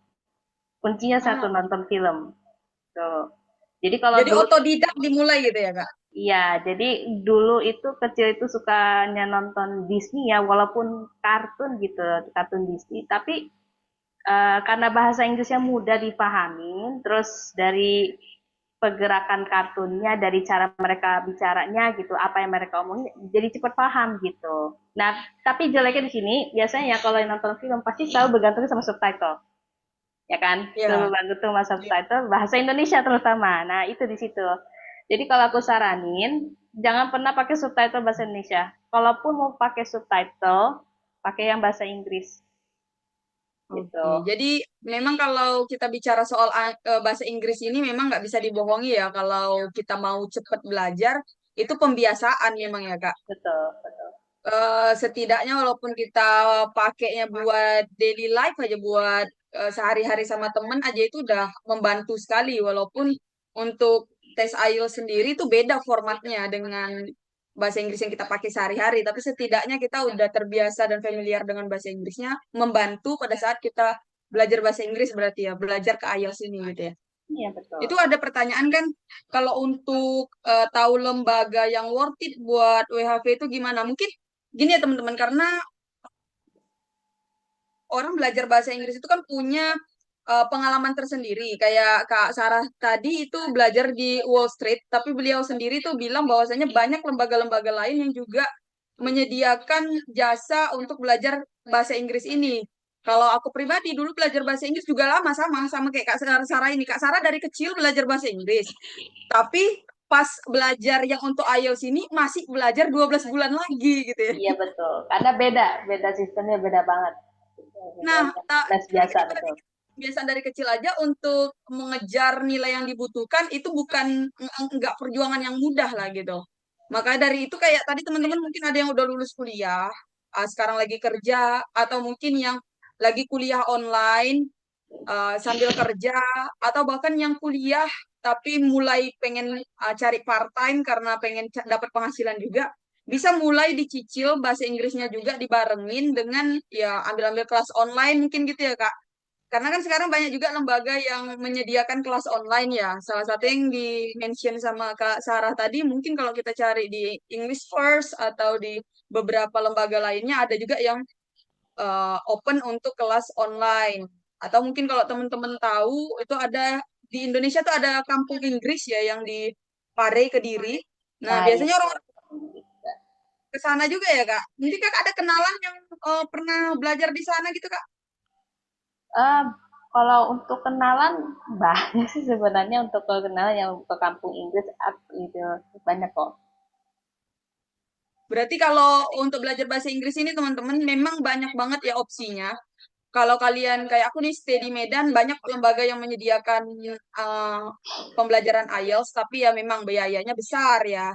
S2: Kuncinya satu,
S3: Ah,
S2: nonton film. Tuh. Jadi kalau
S3: jadi
S2: dulu,
S3: otodidak dimulai gitu ya, Kak?
S2: iya, jadi dulu itu kecil itu sukanya nonton Disney ya, walaupun kartun gitu, kartun Disney. Tapi karena bahasa Inggrisnya mudah dipahamin, terus dari pergerakan kartunnya, dari cara mereka bicaranya gitu, apa yang mereka omongin, jadi cepat paham gitu. Nah, tapi jeleknya di sini, biasanya kalau yang nonton film pasti selalu bergantung sama subtitle, ya kan?
S3: Ya.
S2: Selalu bergantung sama subtitle, bahasa Indonesia terutama. Nah, itu di situ. Jadi kalau aku saranin, jangan pernah pakai subtitle bahasa Indonesia. Kalaupun mau pakai subtitle, pakai yang bahasa Inggris gitu.
S3: Oke, jadi memang kalau kita bicara soal bahasa Inggris ini memang nggak bisa dibohongi ya. Kalau kita mau cepat belajar, itu pembiasaan memang ya, Kak.
S2: Betul, betul.
S3: Setidaknya walaupun kita pakainya buat daily life aja, buat sehari-hari sama temen aja itu udah membantu sekali. Walaupun untuk tes IELTS sendiri itu beda formatnya dengan bahasa Inggris yang kita pakai sehari-hari. Tapi setidaknya kita udah terbiasa dan familiar dengan bahasa Inggrisnya, membantu pada saat kita belajar bahasa Inggris berarti ya, belajar ke IELTS ini gitu ya.
S2: Iya, betul.
S3: Itu ada pertanyaan kan, kalau untuk tahu lembaga yang worth it buat WHV itu gimana? Mungkin gini ya teman-teman, karena orang belajar bahasa Inggris itu kan punya pengalaman tersendiri. Kayak Kak Sarah tadi itu belajar di Wall Street, tapi beliau sendiri tuh bilang bahwasanya banyak lembaga-lembaga lain yang juga menyediakan jasa untuk belajar bahasa Inggris ini. Kalau aku pribadi dulu belajar bahasa Inggris juga lama sama kayak Kak Sarah ini. Kak Sarah dari kecil belajar bahasa Inggris. Tapi pas belajar yang untuk IELTS ini masih belajar 12 bulan lagi gitu ya.
S2: Iya betul. Karena beda, beda sistemnya beda banget.
S3: Nah,
S2: Les
S3: ini
S2: biasa
S3: kan
S2: betul.
S3: ibaratnya kebiasaan dari kecil aja untuk mengejar nilai yang dibutuhkan itu bukan enggak perjuangan yang mudah lah gitu. Maka dari itu kayak tadi teman-teman mungkin ada yang udah lulus kuliah, sekarang lagi kerja, atau mungkin yang lagi kuliah online sambil kerja, atau bahkan yang kuliah tapi mulai pengen cari part time karena pengen dapat penghasilan juga, bisa mulai dicicil bahasa Inggrisnya juga dibarengin dengan ya ambil-ambil kelas online mungkin gitu ya Kak. Karena kan sekarang banyak juga lembaga yang menyediakan kelas online ya. Salah satu yang di-mention sama Kak Sarah tadi, mungkin kalau kita cari di English First atau di beberapa lembaga lainnya ada juga yang open untuk kelas online. Atau mungkin kalau teman-teman tahu, itu ada di Indonesia tuh ada kampung Inggris ya yang di Pare, Kediri. Nah,
S2: Nah,
S3: biasanya
S2: itu.
S3: orang ke sana juga ya, Kak. Mungkin Kak ada kenalan yang pernah belajar di sana gitu, Kak?
S2: Eh, kalau untuk kenalan banyak sih sebenarnya, untuk kenalan yang ke kampung Inggris itu banyak kok.
S3: Berarti kalau untuk belajar bahasa Inggris ini teman-teman memang banyak banget ya opsinya. Kalau kalian kayak aku nih stay di Medan, banyak lembaga yang menyediakan uh, pembelajaran IELTS, tapi ya memang biayanya besar ya.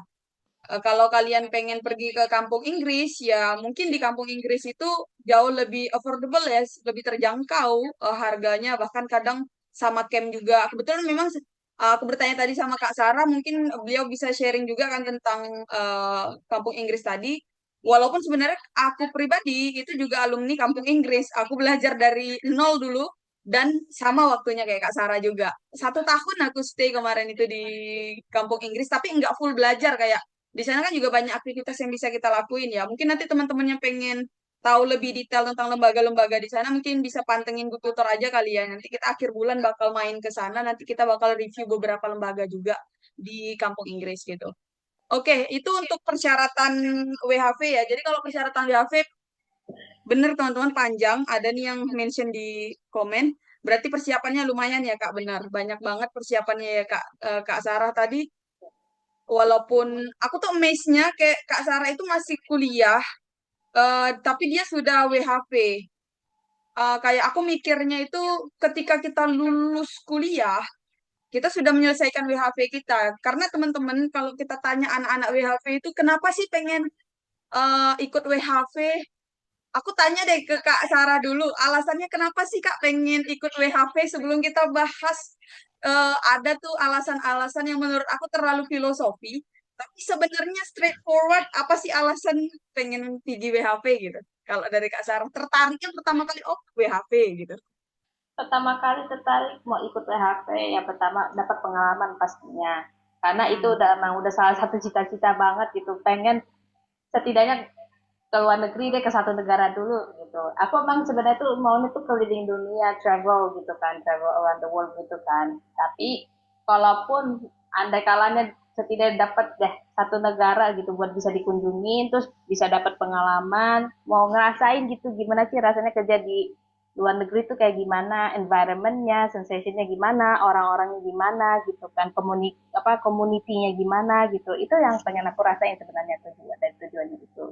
S3: Kalau kalian pengen pergi ke kampung Inggris, ya mungkin di kampung Inggris itu jauh lebih affordable ya, lebih terjangkau harganya, bahkan kadang sama camp juga. Kebetulan memang aku bertanya tadi sama Kak Sarah, mungkin beliau bisa sharing juga kan tentang kampung Inggris tadi. Walaupun sebenarnya aku pribadi itu juga alumni kampung Inggris, aku belajar dari nol dulu dan sama waktunya kayak Kak Sarah juga. 1 tahun aku stay kemarin itu di kampung Inggris, tapi nggak full belajar kayak di sana kan juga banyak aktivitas yang bisa kita lakuin ya. Mungkin nanti teman-teman yang pengen tahu lebih detail tentang lembaga-lembaga di sana mungkin bisa pantengin Google Tutor aja kali ya. Nanti kita akhir bulan bakal main ke sana, nanti kita bakal review beberapa lembaga juga di kampung Inggris gitu. Oke, itu untuk persyaratan WHV ya. Jadi kalau persyaratan WHV bener teman-teman panjang, ada nih yang mention di komen. Berarti persiapannya lumayan ya Kak, benar. Banyak banget persiapannya ya Kak. Kak Sarah tadi walaupun aku tuh amaze-nya kayak Kak Sarah itu masih kuliah, tapi dia sudah WHV. Kayak aku mikirnya itu ketika kita lulus kuliah, kita sudah menyelesaikan WHV kita. Karena teman-teman kalau kita tanya anak-anak WHV itu kenapa sih pengen ikut WHV? aku tanya deh ke Kak Sarah dulu, alasannya kenapa sih Kak pengen ikut WHV sebelum kita bahas ada tuh alasan-alasan yang menurut aku terlalu filosofi, tapi sebenarnya straightforward apa sih alasan pengen pergi WHV gitu? Kalau dari Kak Sarah tertariknya pertama kali oh WHV gitu.
S2: Pertama kali tertarik mau ikut WHP, yang pertama dapat pengalaman pastinya. Karena itu
S3: Hmm.
S2: udah emang udah salah satu cita-cita banget gitu. Pengen setidaknya ke luar negeri deh, ke satu negara dulu gitu. Aku emang sebenarnya tuh maunya tuh keliling dunia, travel gitu kan, travel around the world gitu kan. Tapi kalaupun andai kalanya setidaknya dapat deh satu negara gitu buat bisa dikunjungin, terus bisa dapat pengalaman, mau ngerasain gitu gimana sih rasanya kerja di luar negeri tuh kayak gimana, environmentnya, sensationnya gimana, orang-orangnya gimana gitu kan, community-nya gimana gitu. Itu yang pengen aku rasain sebenarnya tujuan dari tujuannya itu.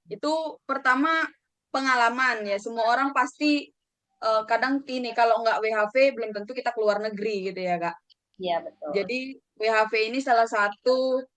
S3: Itu pertama pengalaman ya. Semua orang pasti kadang gini kalau nggak WHV belum tentu kita keluar negeri gitu ya Kak.
S2: Iya betul.
S3: Jadi WHV ini salah satu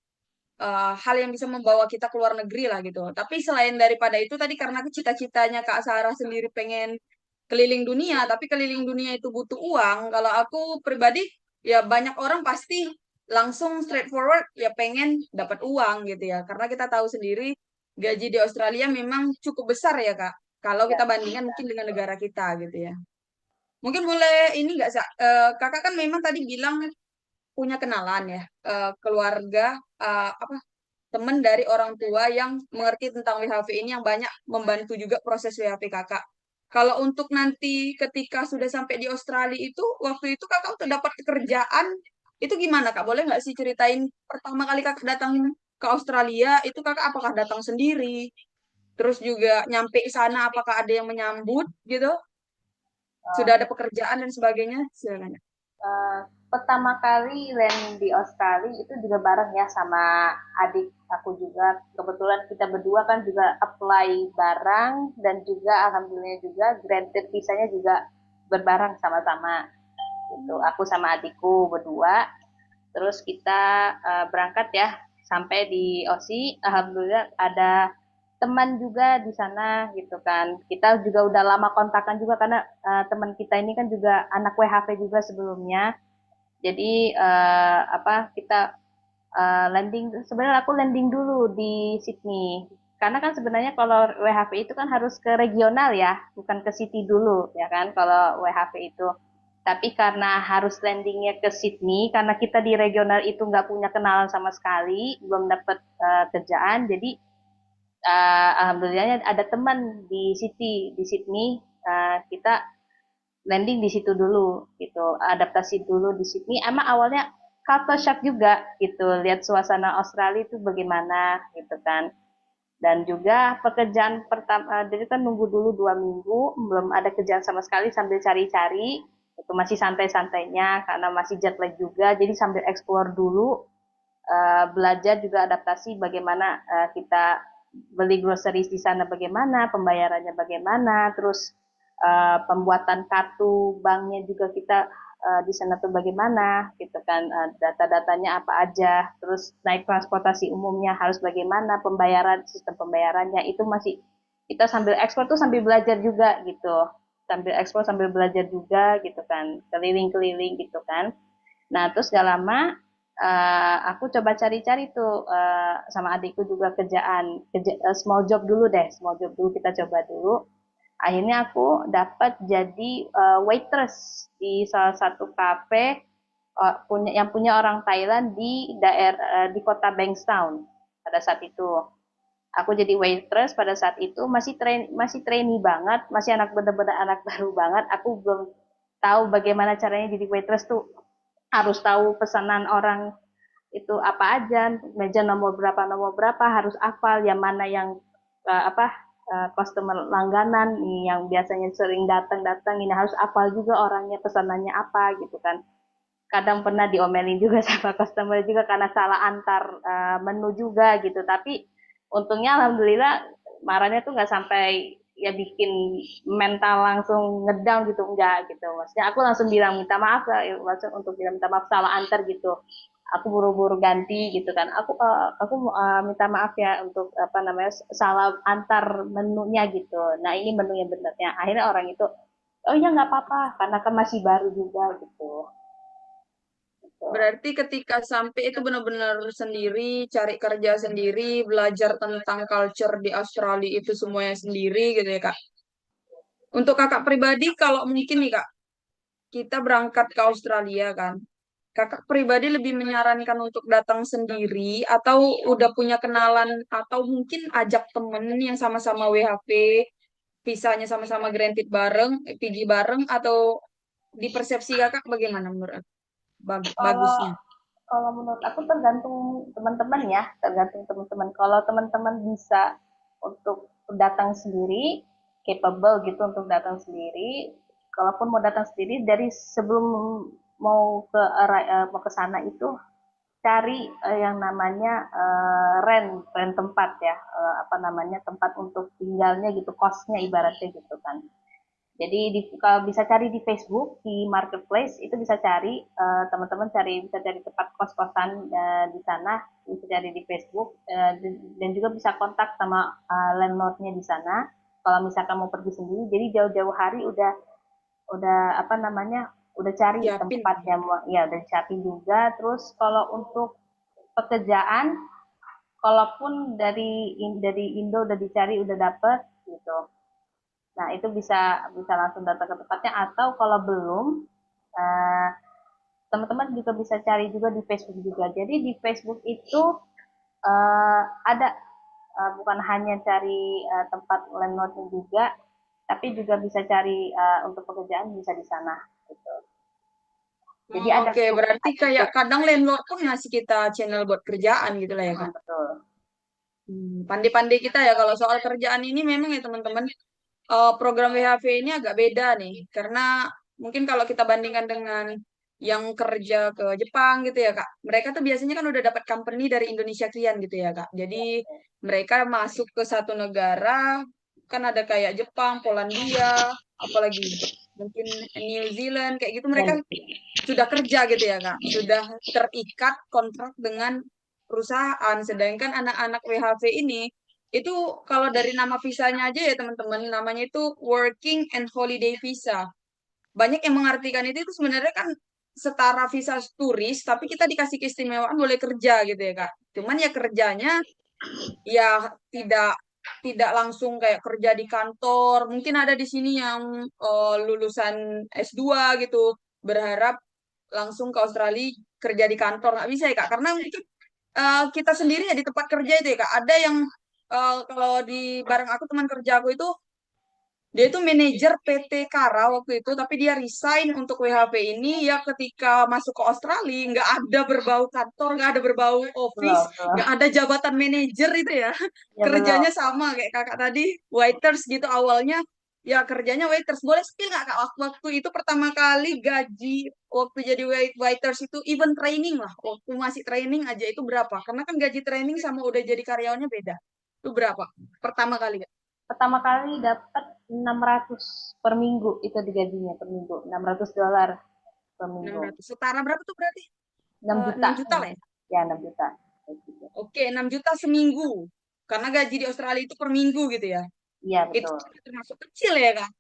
S3: hal yang bisa membawa kita keluar negeri lah gitu. Tapi selain daripada itu tadi karena cita-citanya Kak Sarah sendiri pengen keliling dunia, tapi keliling dunia itu butuh uang. Kalau aku pribadi ya banyak orang pasti langsung straightforward ya pengen dapat uang gitu ya. Karena kita tahu sendiri gaji di Australia memang cukup besar ya Kak. Kalau
S2: Ya,
S3: kita bandingkan mungkin dengan negara kita gitu ya. Mungkin boleh ini nggak Kakak kan memang tadi bilang punya kenalan ya keluarga apa teman dari orang tua yang mengerti tentang WHV ini yang banyak membantu juga proses WHV kakak. Kalau untuk nanti ketika sudah sampai di Australia itu, waktu itu kakak udah dapat pekerjaan, itu gimana kak? Boleh nggak sih ceritain pertama kali kakak datang ke Australia, itu kakak apakah datang sendiri? Terus juga nyampe di sana apakah ada yang menyambut gitu? Sudah ada pekerjaan dan sebagainya? Silakan.
S2: eh, pertama kali land di Australia itu juga bareng ya sama adik aku juga. Kebetulan kita berdua kan juga apply bareng dan juga alhamdulillah juga granted visanya juga berbareng sama-sama gitu. Aku sama adikku berdua. Terus kita berangkat ya sampai di Aussie. Alhamdulillah ada teman juga di sana gitu kan. Kita juga udah lama kontakan juga karena teman kita ini kan juga anak WHV juga sebelumnya. Jadi apa kita landing sebenarnya aku landing dulu di Sydney. Karena kan sebenarnya kalau WHV itu kan harus ke regional ya, bukan ke city dulu ya kan kalau WHV itu. Tapi karena harus landingnya ke Sydney, karena kita di regional itu nggak punya kenalan sama sekali, belum dapat kerjaan, jadi alhamdulillahnya ada teman di City di Sydney, kita landing di situ dulu gitu, adaptasi dulu di Sydney. Emang awalnya culture shock juga gitu, lihat suasana Australia itu bagaimana gitu kan. Dan juga pekerjaan pertama, jadi kan nunggu dulu 2 minggu, belum ada kerjaan sama sekali sambil cari-cari, itu masih santai-santainya karena masih jet lag juga, jadi sambil explore dulu, belajar juga adaptasi bagaimana kita beli groceries di sana bagaimana, pembayarannya bagaimana, terus pembuatan kartu banknya juga kita di sana tuh bagaimana gitu kan, data-datanya apa aja, terus naik transportasi umumnya harus bagaimana, pembayaran sistem pembayarannya itu masih kita sambil ekspor tuh sambil belajar juga gitu, sambil ekspor sambil belajar juga gitu kan, keliling-keliling gitu kan. Nah terus gak lama aku coba cari-cari tuh sama adikku juga small job dulu deh, small job dulu kita coba dulu. Akhirnya aku dapat jadi waitress di salah satu kafe yang punya orang Thailand di daerah di kota Bankstown pada saat itu. Aku jadi waitress pada saat itu masih trainee banget, masih bener-bener anak baru banget. Aku belum tahu bagaimana caranya jadi waitress tuh, harus tahu pesanan orang itu apa aja, meja nomor berapa harus hafal, yang mana yang customer langganan yang biasanya sering datang-datang ini harus hafal juga orangnya pesanannya apa gitu kan. Kadang pernah diomelin juga sama customer juga karena salah antar menu juga gitu, tapi untungnya alhamdulillah marahnya tuh nggak sampai ya bikin mental langsung ngedown gitu, enggak gitu. Maksudnya aku langsung bilang minta maaf lah, langsung untuk bilang minta maaf, salah antar gitu. Aku buru-buru ganti gitu kan. Aku minta maaf ya untuk apa namanya, salah antar menunya gitu. Nah ini menunya benernya. Akhirnya orang itu, oh iya nggak apa-apa karena kan masih baru juga gitu. Gitu.
S3: Berarti ketika sampai itu benar-benar sendiri, cari kerja sendiri, belajar tentang culture di Australia itu semuanya sendiri gitu ya, Kak. Untuk kakak pribadi, kalau mungkin nih, Kak, kita berangkat ke Australia kan. Kakak pribadi lebih menyarankan untuk datang sendiri atau udah punya kenalan atau mungkin ajak temen yang sama-sama WHP, visanya sama-sama granted bareng, PG bareng atau di persepsi kakak bagaimana menurut
S2: Kalau
S3: bagusnya?
S2: kalau menurut aku tergantung teman-teman ya, tergantung teman-teman. Kalau teman-teman bisa untuk datang sendiri, capable gitu untuk datang sendiri. Kalaupun mau datang sendiri dari sebelum mau ke sana itu cari yang namanya rent tempat ya, apa namanya, tempat untuk tinggalnya gitu, kosnya ibaratnya gitu kan. Jadi kalau bisa cari di Facebook, di marketplace itu bisa cari teman-teman bisa cari tempat kos-kosan di sana, bisa cari di Facebook dan juga bisa kontak sama landlordnya di sana. Kalau misalkan mau pergi sendiri, jadi jauh-jauh hari udah apa namanya, udah cari
S3: Siapin.
S2: tempatnya, ya udah siapin juga. Terus kalau untuk pekerjaan, kalaupun dari Indo udah dicari udah dapet gitu, nah, itu bisa bisa langsung datang ke tempatnya atau kalau belum eh, teman-teman juga bisa cari juga di Facebook juga. Jadi di Facebook itu ada bukan hanya cari tempat landlordnya juga, tapi juga bisa cari untuk pekerjaan bisa di sana gitu. Jadi
S3: Oh,
S2: ada
S3: oke,
S2: grup,
S3: berarti
S2: ada
S3: kayak
S2: grup.
S3: kadang landlord pun ngasih kita channel buat kerjaan gitu lah ya, Kak.
S2: Betul.
S3: Pandai-pandai kita ya kalau soal kerjaan ini memang ya teman-teman, program WHV ini agak beda nih karena mungkin kalau kita bandingkan dengan yang kerja ke Jepang gitu ya Kak, mereka tuh biasanya kan udah dapat company dari Indonesia Kian gitu ya Kak. Jadi mereka masuk ke satu negara kan ada kayak Jepang, Polandia, apalagi mungkin New Zealand kayak gitu mereka
S2: Dan
S3: sudah kerja gitu ya Kak, sudah terikat kontrak dengan perusahaan. Sedangkan anak-anak WHV ini itu kalau dari nama visanya aja ya teman-teman, namanya itu Working and Holiday Visa. Banyak yang mengartikan itu sebenarnya kan setara visa turis, tapi kita dikasih keistimewaan boleh kerja gitu ya Kak. Cuman ya kerjanya ya tidak langsung kayak kerja di kantor. Mungkin ada di sini yang lulusan S2 gitu, berharap langsung ke Australia kerja di kantor. Nggak bisa ya Kak, karena mungkin kita sendiri ya di tempat kerja itu ya Kak, ada yang kalau di bareng aku teman kerja aku itu dia itu manajer PT Kara waktu itu, tapi dia resign untuk WHP ini ya ketika masuk ke Australia nggak ada berbau kantor, nggak ada berbau office,
S2: belum, belum.
S3: nggak ada jabatan manajer itu ya.
S2: Ya belum.
S3: Kerjanya sama kayak kakak tadi, waiters gitu awalnya. Ya kerjanya waiters. Boleh spill nggak kak waktu itu pertama kali gaji waktu jadi waiters itu even training lah. Waktu masih training aja itu berapa? Karena kan gaji training sama udah jadi karyawannya beda. Itu berapa? Pertama kali Kak?
S2: Pertama kali dapat 600 per minggu itu digajinya per minggu, $600 per minggu.
S3: 600. Setara berapa tuh berarti?
S2: 6 juta.
S3: 6 juta lah ya?
S2: Ya, 6 juta.
S3: Oke, 6 juta seminggu. Karena gaji di Australia itu per minggu gitu ya.
S2: Iya,
S3: Itu
S2: betul.
S3: termasuk kecil ya, Kak?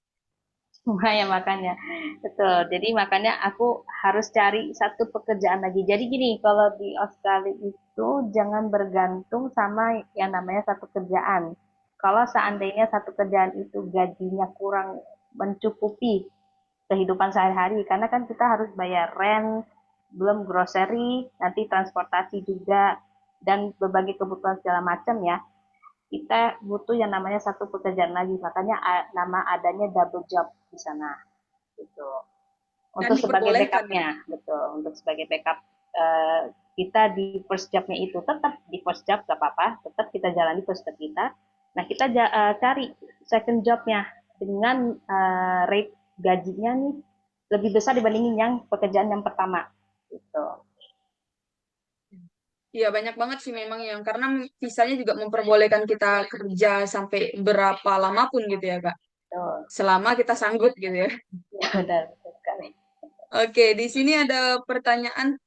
S2: Ya makanya. Betul. Jadi makanya aku harus cari satu pekerjaan lagi. Jadi gini, kalau di Australia itu jangan bergantung sama yang namanya satu kerjaan. Kalau seandainya satu kerjaan itu gajinya kurang mencukupi kehidupan sehari-hari, karena kan kita harus bayar rent, belum grocery, nanti transportasi juga, dan berbagai kebutuhan segala macam ya, kita butuh yang namanya satu pekerjaan lagi. Makanya nama adanya double job di sana gitu.
S3: Dan
S2: Untuk sebagai
S3: diperbolehkan ya.
S2: backupnya, betul. Untuk sebagai backup kita di first jobnya itu tetap di first job gak apa-apa, tetap kita jalani first job kita. Nah kita cari second jobnya dengan rate gajinya nih lebih besar dibandingin yang pekerjaan yang pertama gitu.
S3: Iya banyak banget sih memang yang karena visanya juga memperbolehkan kita kerja sampai berapa lama pun gitu ya Kak.
S2: Betul.
S3: Selama kita sanggup gitu ya.
S2: Ya, benar, betul sekali.
S3: Oke, di sini ada pertanyaan.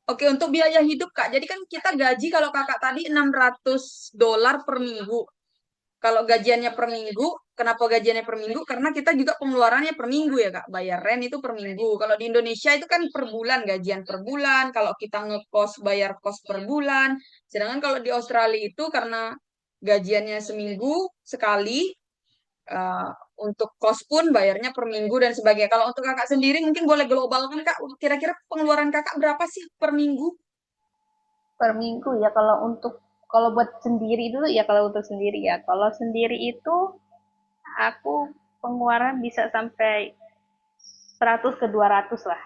S3: Oke, untuk biaya hidup Kak. Jadi kan kita gaji kalau Kakak tadi $600 per minggu. Kalau gajiannya per minggu, kenapa gajiannya per minggu? Karena kita juga pengeluarannya per minggu ya Kak. Bayar rent itu per minggu. Kalau di Indonesia itu kan per bulan, gajian per bulan. Kalau kita ngekos, bayar kos per bulan. Sedangkan kalau di Australia itu karena gajiannya seminggu sekali, eh, untuk kos pun bayarnya per minggu dan sebagainya. Kalau untuk Kakak sendiri mungkin boleh globalkan Kak. Kira-kira pengeluaran Kakak berapa sih per minggu?
S2: Per minggu ya kalau buat sendiri dulu ya kalau untuk sendiri ya. Kalau sendiri itu aku pengeluaran bisa sampai 100 ke 200 lah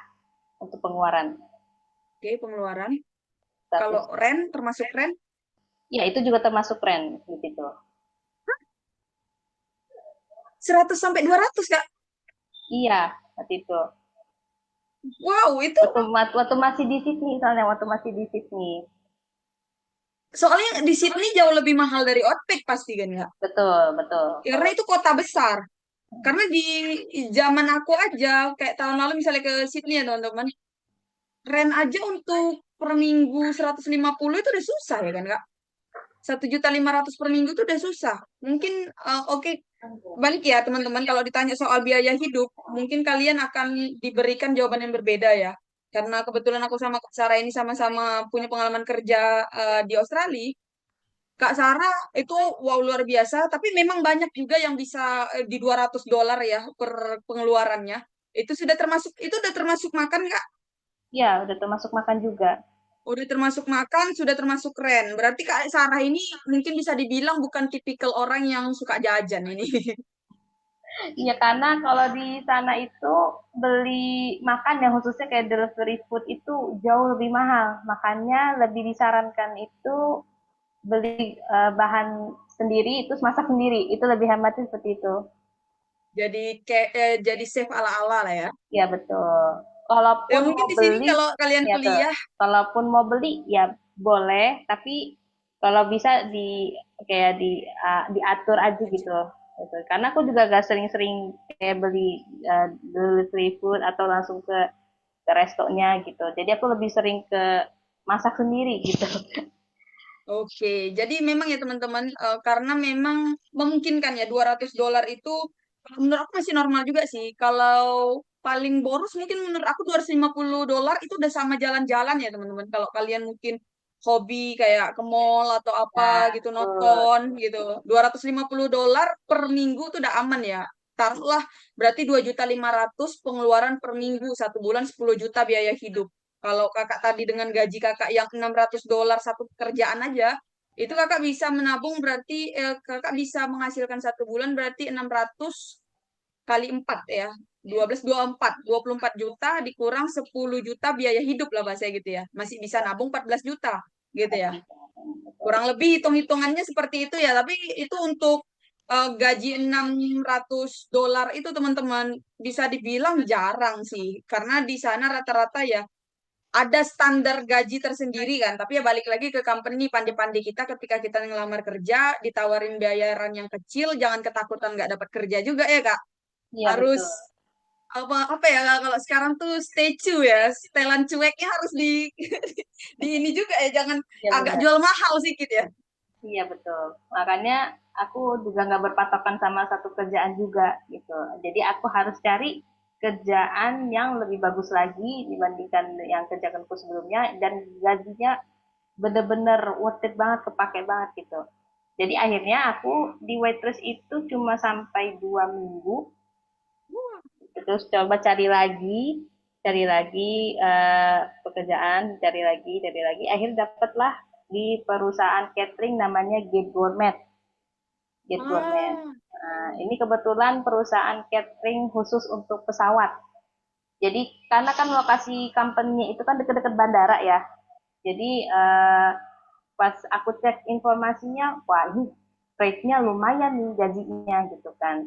S2: untuk pengeluaran.
S3: Oke, pengeluaran. Kalau
S2: 100.
S3: rent, termasuk rent,
S2: Ya, itu juga termasuk rent gitu.
S3: 100 sampai 200 Kak.
S2: Iya, waktu itu.
S3: Wow, itu
S2: Waktu masih di Sydney soalnya waktu masih di Sydney.
S3: soalnya di Sydney jauh lebih mahal dari Outback pasti kan Kak?
S2: Betul, betul.
S3: Karena itu kota besar. Karena di zaman aku aja, kayak tahun lalu misalnya ke Sydney ya teman-teman, rent aja untuk per minggu 150 itu udah susah ya kan Kak? 1.500.000 per minggu itu udah susah. Mungkin oke, balik ya teman-teman, kalau ditanya soal biaya hidup, mungkin kalian akan diberikan jawaban yang berbeda ya. Karena kebetulan aku sama Kak Sarah ini sama-sama punya pengalaman kerja di Australia. Kak Sarah itu wow luar biasa, tapi memang banyak juga yang bisa di $200 ya per pengeluarannya. Itu udah termasuk makan Kak?
S2: Ya, udah termasuk makan juga.
S3: Udah termasuk makan, sudah termasuk rent. Berarti Kak Sarah ini mungkin bisa dibilang bukan tipikal orang yang suka jajan ini.
S2: Iya, karena kalau di sana itu beli makan yang khususnya kayak delivery food itu jauh lebih mahal. Makanya lebih disarankan itu beli bahan sendiri, terus masak sendiri. Itu lebih hematnya seperti itu.
S3: Jadi kayak jadi safe ala-ala lah ya.
S2: Ya, betul.
S3: Ya
S2: Kalaupun
S3: mungkin
S2: mau
S3: di sini
S2: beli,
S3: kalau kalian
S2: ya tuh.
S3: kuliah,
S2: Kalaupun mau beli, ya boleh. Tapi kalau bisa kayak diatur aja gitu. Gitu. Karena aku juga gak sering-sering kayak beli delivery food atau langsung ke restonya gitu. Jadi aku lebih sering ke masak sendiri gitu.
S3: oke. Jadi memang ya teman-teman, karena memang memungkinkan ya $200 itu menurut aku masih normal juga sih. Kalau paling boros mungkin menurut aku $250 itu udah sama jalan-jalan ya teman-teman. Kalau kalian mungkin hobi kayak ke mall atau apa
S2: Nah,
S3: gitu
S2: betul.
S3: nonton gitu. $250 per minggu tuh udah aman ya. Taruhlah berarti 2.500.000 pengeluaran per minggu, satu bulan 10 juta biaya hidup. Kalau kakak tadi dengan gaji kakak yang $600 satu pekerjaan aja, itu kakak bisa menabung berarti kakak bisa menghasilkan satu bulan berarti 600 kali 4 ya. 12, 24 juta dikurang 10 juta biaya hidup lah bahasa gitu ya. Masih bisa nabung 14 juta gitu ya. Kurang lebih hitung-hitungannya seperti itu ya, tapi itu untuk gaji $600 itu teman-teman bisa dibilang jarang sih. Karena di sana rata-rata ya ada standar gaji tersendiri kan, tapi ya balik lagi ke company pandai-pandai kita ketika kita ngelamar kerja, ditawarin bayaran yang kecil, jangan ketakutan nggak dapat kerja juga ya Kak.
S2: Iya,
S3: Harus
S2: betul.
S3: apa apa ya Kak, kalau sekarang tuh stay true ya, setelan cueknya harus di di ini juga ya, jangan
S2: Iya,
S3: agak
S2: benar.
S3: jual mahal sedikit ya.
S2: Iya, betul. Makanya aku juga nggak berpatokan sama satu kerjaan juga gitu. Jadi aku harus cari kerjaan yang lebih bagus lagi dibandingkan yang kerjaanku sebelumnya dan gajinya bener-bener worth it banget, kepake banget gitu. Jadi akhirnya aku di waitress itu cuma sampai 2 minggu, terus coba cari lagi pekerjaan, cari lagi. Akhirnya dapatlah di perusahaan catering namanya Gate Gourmet. Gate Gourmet.
S3: Ah,
S2: Nah, ini kebetulan perusahaan catering khusus untuk pesawat. Jadi karena kan lokasi company itu kan dekat-dekat bandara ya. Jadi pas aku cek informasinya, wah ini rate-nya lumayan nih gajinya gitu kan.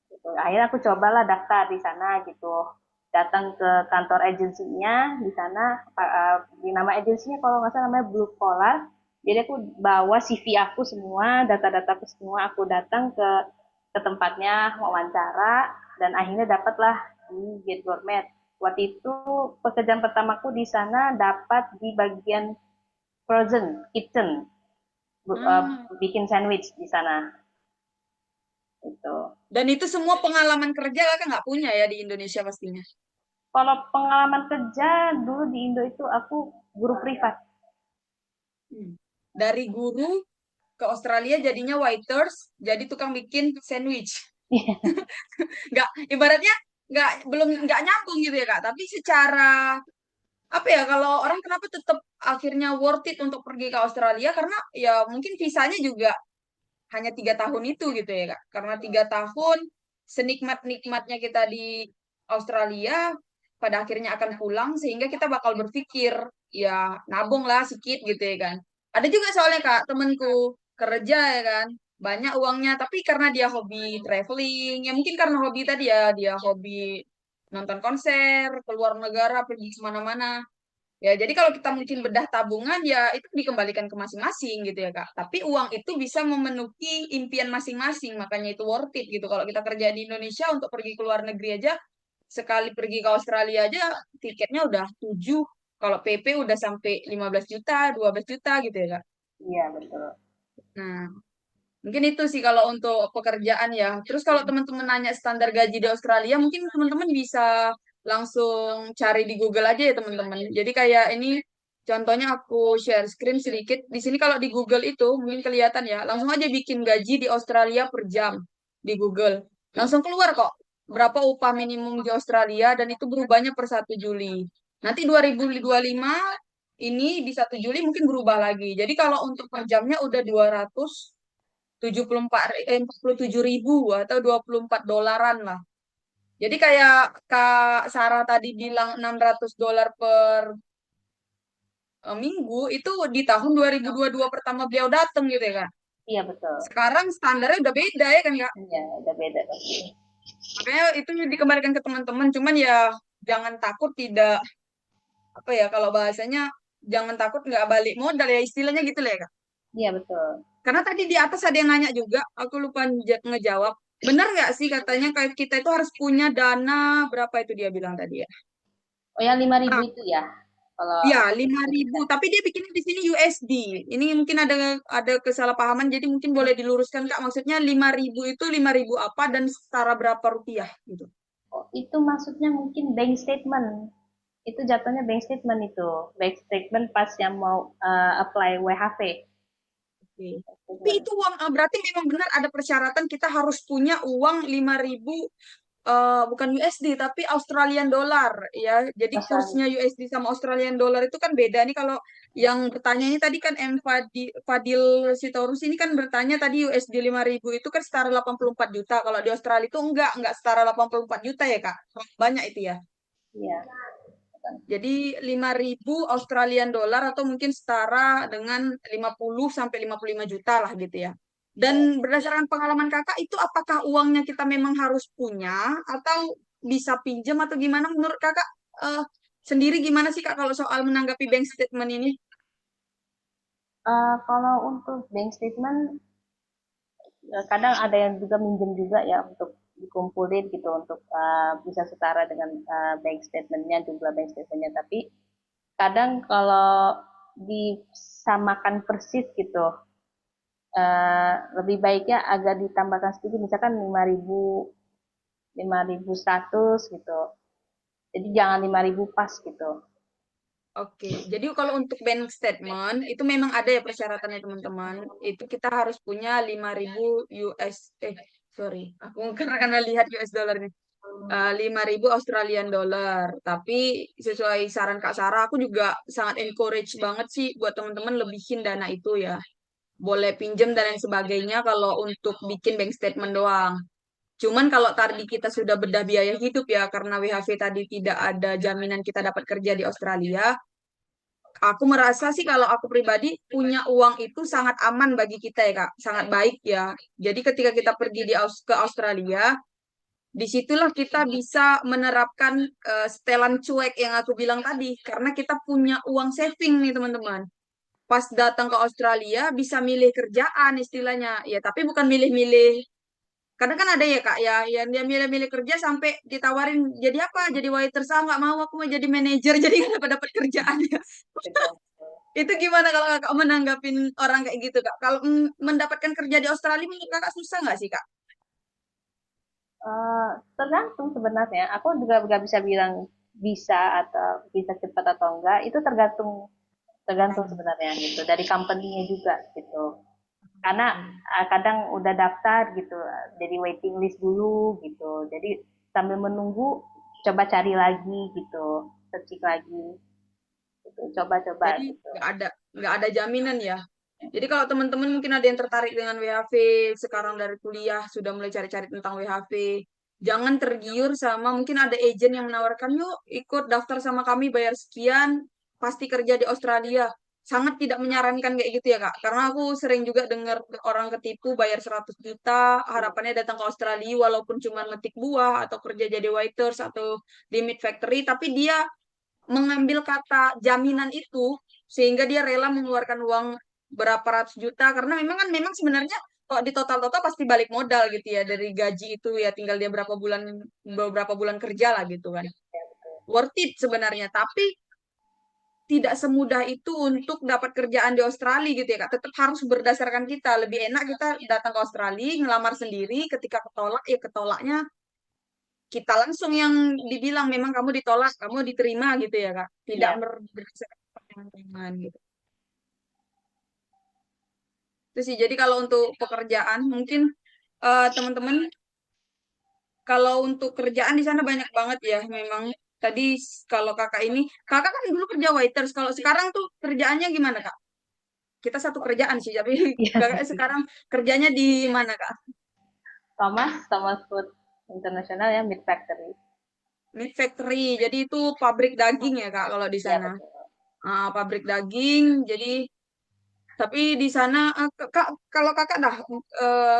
S2: Gitu. Akhirnya aku cobalah daftar di sana gitu. datang ke kantor agensinya di sana. Di nama agensinya kalau nggak salah namanya Blue Collar. Jadi aku bawa CV aku semua, data-dataku semua, aku datang ke tempatnya wawancara dan akhirnya dapatlah di Get Gourmet. Waktu itu pekerjaan pertamaku di sana dapat di bagian frozen kitchen, bikin sandwich di sana. Itu.
S3: Dan itu semua pengalaman kerja kakak nggak punya ya di Indonesia pastinya.
S2: Kalau pengalaman kerja dulu di Indo itu aku guru privat.
S3: Dari guru ke Australia jadinya waiters, jadi tukang bikin sandwich. Nggak, ibaratnya nggak nyambung gitu ya kak. Tapi secara apa ya, kalau orang kenapa tetap akhirnya worth it untuk pergi ke Australia karena ya mungkin visanya juga hanya 3 tahun itu gitu ya kak. Karena 3 tahun senikmat-nikmatnya kita di Australia pada akhirnya akan pulang sehingga kita bakal berpikir ya nabung lah sedikit gitu ya kan. Ada juga soalnya kak temenku kerja ya kan banyak uangnya tapi karena dia hobi traveling ya mungkin karena hobi tadi ya dia hobi nonton konser keluar negara pergi kemana-mana. Ya, jadi kalau kita mungkin bedah tabungan ya itu dikembalikan ke masing-masing gitu ya, Kak. Tapi uang itu bisa memenuhi impian masing-masing, makanya itu worth it gitu. Kalau kita kerja di Indonesia untuk pergi ke luar negeri aja, sekali pergi ke Australia aja tiketnya udah 7, kalau PP udah sampai 15 juta, 12 juta gitu ya, Kak.
S2: Iya, betul.
S3: Nah, mungkin itu sih kalau untuk pekerjaan ya. Terus kalau teman-teman nanya standar gaji di Australia, mungkin teman-teman bisa langsung cari di Google aja ya teman-teman. Jadi kayak ini contohnya aku share screen sedikit. Di sini kalau di Google itu mungkin kelihatan ya. Langsung aja bikin gaji di Australia per jam di Google. Langsung keluar kok berapa upah minimum di Australia dan itu berubahnya per 1 Juli. Nanti 2025 ini di 1 Juli mungkin berubah lagi. Jadi kalau untuk per jamnya udah 47 ribu atau $24 lah. Jadi kayak Kak Sarah tadi bilang $600 per minggu itu di tahun 2022 pertama beliau datang gitu ya Kak.
S2: Iya, betul.
S3: Sekarang standarnya udah beda ya kan Kak.
S2: Iya, udah beda pasti.
S3: Makanya itu dikembalikan ke teman-teman. Cuman ya jangan takut tidak apa ya kalau bahasanya jangan takut nggak balik modal ya istilahnya gitu lah ya Kak.
S2: Iya, betul.
S3: Karena tadi di atas ada yang nanya juga, aku lupa ngejawab. Benar nggak sih katanya kayak kita itu harus punya dana berapa itu dia bilang tadi ya?
S2: Oh, yang 5.000
S3: Ah,
S2: itu ya? Kalau
S3: ya
S2: aku
S3: 5.000. Tapi dia bikinnya di sini USD. Ini mungkin ada kesalahpahaman, jadi mungkin boleh diluruskan Kak. Maksudnya 5.000 itu 5.000 apa dan setara berapa rupiah gitu?
S2: oh, itu maksudnya mungkin bank statement. Itu jatuhnya bank statement itu. Bank statement pas yang mau apply WHV.
S3: Oke. Tapi itu uang berarti memang benar ada persyaratan kita harus punya uang 5.000 bukan USD tapi Australian dollar ya. Jadi
S2: Australia.
S3: kursnya USD sama Australian dollar itu kan beda nih kalau yang bertanya ini tadi kan Fadil Sitorus ini kan bertanya tadi USD 5.000 itu kan setara 84 juta. Kalau di Australia itu enggak setara 84 juta ya Kak. Banyak itu ya.
S2: Iya.
S3: Jadi 5.000 Australian dollar atau mungkin setara dengan 50 sampai 55 juta lah gitu ya. Dan berdasarkan pengalaman kakak itu apakah uangnya kita memang harus punya atau bisa pinjam atau gimana menurut kakak sendiri gimana sih kak kalau soal menanggapi bank statement ini?
S2: Kalau untuk bank statement, kadang ada yang juga minjem juga ya untuk dikumpulin gitu untuk bisa setara dengan bank statementnya, jumlah bank statementnya. Tapi kadang kalau disamakan persis gitu, lebih baiknya agak ditambahkan sedikit, misalkan 5.100 gitu. Jadi jangan 5.000 pas gitu.
S3: Oke, jadi kalau untuk bank statement itu memang ada ya persyaratannya teman-teman. Itu kita harus punya 5.000 US sorry, aku karena lihat US dollar nih. 5.000 Australian dollar. Tapi sesuai saran Kak Sarah, aku juga sangat encourage banget sih buat teman-teman lebihin dana itu ya. Boleh pinjam dan lain sebagainya kalau untuk bikin bank statement doang. Cuman kalau tadi kita sudah bedah biaya hidup ya, karena WHV tadi tidak ada jaminan kita dapat kerja di Australia, aku merasa sih kalau aku pribadi punya uang itu sangat aman bagi kita ya Kak, sangat baik ya. Jadi ketika kita pergi ke Australia, Disitulah kita bisa menerapkan setelan cuek yang aku bilang tadi, karena kita punya uang saving nih teman-teman. Pas datang ke Australia bisa milih kerjaan istilahnya, ya tapi bukan milih-milih. Kadang kan ada ya kak ya, yang dia milih-milih kerja sampai ditawarin jadi apa, jadi waiter, ah nggak mau, aku mau jadi manajer, jadi nggak dapat dapat kerjaan ya.
S2: Betul.
S3: Itu gimana kalau kakak menanggapin orang kayak gitu kak? Kalau mendapatkan kerja di Australia menurut kakak susah nggak sih kak?
S2: Tergantung sebenarnya. Aku juga nggak bisa bilang bisa atau bisa cepat atau enggak. Itu tergantung tergantung sebenarnya gitu. Dari company-nya juga gitu. Karena kadang udah daftar gitu, jadi waiting list dulu gitu. Jadi sambil menunggu coba cari lagi gitu, searching lagi gitu. Coba-coba
S3: Jadi
S2: gitu.
S3: nggak ada jaminan ya. Jadi kalau teman-teman mungkin ada yang tertarik dengan WHV sekarang dari kuliah sudah mulai cari-cari tentang WHV, jangan tergiur sama mungkin ada agen yang menawarkan yuk ikut daftar sama kami bayar sekian pasti kerja di Australia. Sangat tidak menyarankan kayak gitu ya Kak. Karena aku sering juga dengar orang ketipu bayar 100 juta harapannya datang ke Australia walaupun cuma ngetik buah atau kerja jadi waiters atau di meat factory tapi dia mengambil kata jaminan itu sehingga dia rela mengeluarkan uang berapa ratus juta karena memang sebenarnya kalau di total-total pasti balik modal gitu ya dari gaji itu ya tinggal dia beberapa bulan kerja lah gitu kan. Worth it sebenarnya, tapi tidak semudah itu untuk dapat kerjaan di Australia gitu ya Kak. Tetap harus berdasarkan kita. Lebih enak kita datang ke Australia, ngelamar sendiri, ketika ketolak ya ketolaknya kita langsung yang dibilang memang kamu ditolak, kamu diterima gitu ya Kak. Tidak
S2: Iya.
S3: berdasarkan pertimbangan gitu. Itu sih. Jadi kalau untuk pekerjaan mungkin teman-teman kalau untuk kerjaan di sana banyak banget ya memang. Tadi kalau kakak kan dulu kerja waiters. Kalau sekarang tuh kerjaannya gimana Kak? Kita satu kerjaan sih, tapi
S2: Iya.
S3: kakak sekarang kerjanya di mana Kak?
S2: Thomas Food International ya, Meat Factory.
S3: Meat factory. Jadi itu pabrik daging ya Kak kalau di
S2: Iya
S3: sana.
S2: betul.
S3: Pabrik daging. Jadi tapi di sana, kak, kalau kakak dah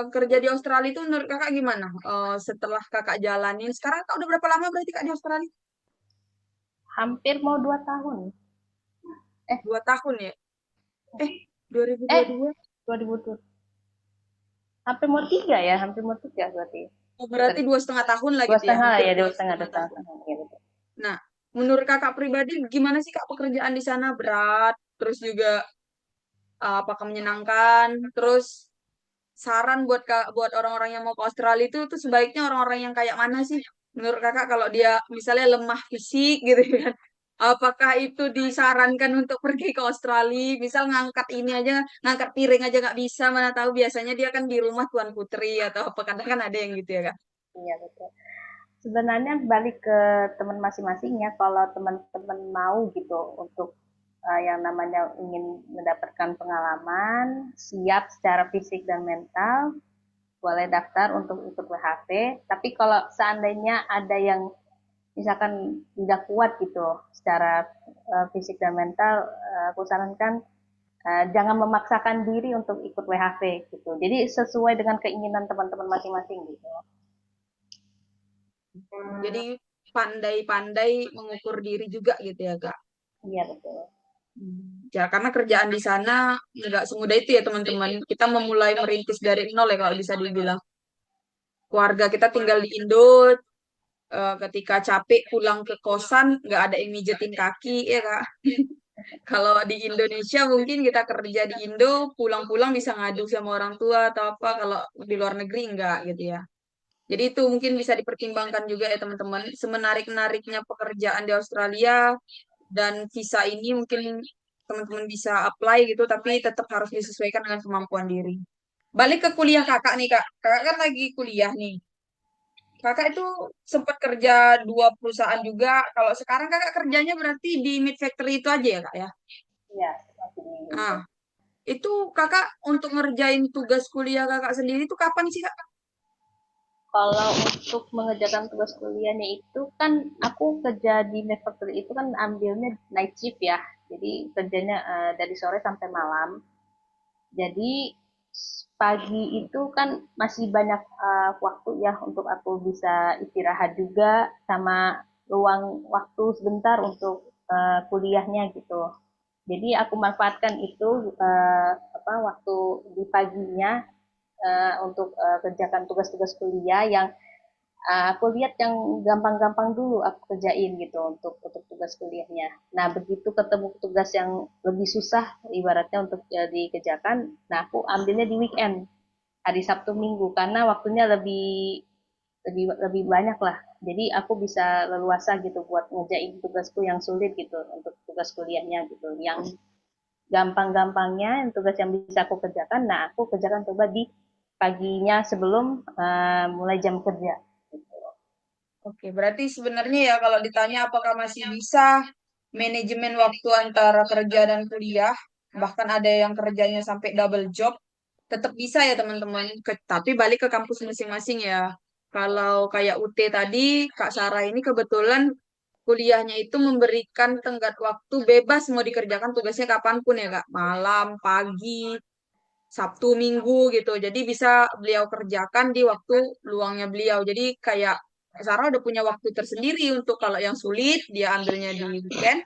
S3: kerja di Australia itu menurut kakak gimana? Setelah kakak jalanin, sekarang kak udah berapa lama berarti kak di Australia?
S2: Hampir mau 2 tahun. Eh,
S3: 2 tahun ya? Eh,
S2: eh,
S3: 2022?
S2: 2000 hampir mau 3 ya, hampir mau 3 berarti.
S3: Oh, berarti 2,5 tahun lah
S2: Dua
S3: gitu ya,
S2: setengah
S3: hampir
S2: ya,
S3: dua
S2: dua setengah,
S3: setengah
S2: dua setengah
S3: tahun.
S2: tahun. Ya, betul.
S3: Nah, menurut kakak pribadi gimana sih kak pekerjaan di sana berat? Terus juga apakah menyenangkan? Terus saran buat buat orang-orang yang mau ke Australia itu tuh sebaiknya orang-orang yang kayak mana sih? Menurut kakak kalau dia misalnya lemah fisik gitu kan, apakah itu disarankan untuk pergi ke Australia? Misal ngangkat ini aja, ngangkat piring aja nggak bisa, mana tahu biasanya dia kan di rumah tuan putri atau apa kadang kan ada yang gitu ya kak.
S2: Iya betul. Sebenarnya balik ke teman masing-masing ya. Kalau teman-teman mau gitu untuk yang namanya ingin mendapatkan pengalaman, siap secara fisik dan mental, boleh daftar untuk ikut WHP. Tapi kalau seandainya ada yang misalkan tidak kuat gitu secara fisik dan mental, aku sarankan jangan memaksakan diri untuk ikut WHP gitu. Jadi sesuai dengan keinginan teman-teman masing-masing gitu.
S3: Jadi pandai-pandai mengukur diri juga gitu ya kak.
S2: Iya betul.
S3: Ya, karena kerjaan di sana nggak semudah itu ya teman-teman. Kita memulai merintis dari nol ya kalau bisa dibilang. Keluarga kita tinggal di Indo, ketika capek pulang ke kosan, nggak ada yang mijetin kaki ya Kak. Kalau di Indonesia mungkin kita kerja di Indo, pulang-pulang bisa ngadu sama orang tua atau apa. Kalau di luar negeri enggak gitu ya. Jadi itu mungkin bisa dipertimbangkan juga ya teman-teman. Semenarik-nariknya pekerjaan di Australia dan visa ini mungkin teman-teman bisa apply gitu, tapi tetap harus disesuaikan dengan kemampuan diri. Balik ke kuliah kakak nih kak. Kakak kan lagi kuliah nih. Kakak itu sempat kerja 2 perusahaan juga. Kalau sekarang kakak kerjanya berarti di meat factory itu aja ya kak ya?
S2: Iya, masih di
S3: Nah,
S2: Indo.
S3: itu kakak untuk ngerjain tugas kuliah kakak sendiri itu kapan sih kak?
S2: Kalau untuk mengerjakan tugas kuliahnya itu kan aku kerja di Net Factory itu kan ambilnya night shift ya. Jadi kerjanya dari sore sampai malam. Jadi pagi itu kan masih banyak waktu ya untuk aku bisa istirahat juga sama luang waktu sebentar untuk kuliahnya gitu. Jadi aku manfaatkan itu waktu di paginya untuk kerjakan tugas-tugas kuliah yang aku lihat yang gampang-gampang dulu aku kerjain gitu untuk tugas kuliahnya. Nah, begitu ketemu tugas yang lebih susah ibaratnya untuk dikerjakan, nah aku ambilnya di weekend, hari Sabtu Minggu karena waktunya lebih lebih lebih banyak lah. Jadi aku bisa leluasa gitu buat ngerjain tugasku yang sulit gitu untuk tugas kuliahnya gitu. Yang gampang-gampangnya yang tugas yang bisa aku kerjakan, nah aku kerjakan coba di paginya sebelum mulai jam kerja.
S3: Oke, berarti sebenarnya ya kalau ditanya apakah masih bisa manajemen waktu antara kerja dan kuliah, bahkan ada yang kerjanya sampai double job, tetap bisa ya teman-teman. Tapi balik ke kampus masing-masing ya. Kalau kayak UT tadi, Kak Sarah ini kebetulan kuliahnya itu memberikan tenggat waktu bebas mau dikerjakan tugasnya kapanpun ya Kak. Malam, pagi, Sabtu, Minggu gitu. Jadi bisa beliau kerjakan di waktu luangnya beliau. Jadi kayak Sarah udah punya waktu tersendiri untuk kalau yang sulit dia ambilnya di weekend.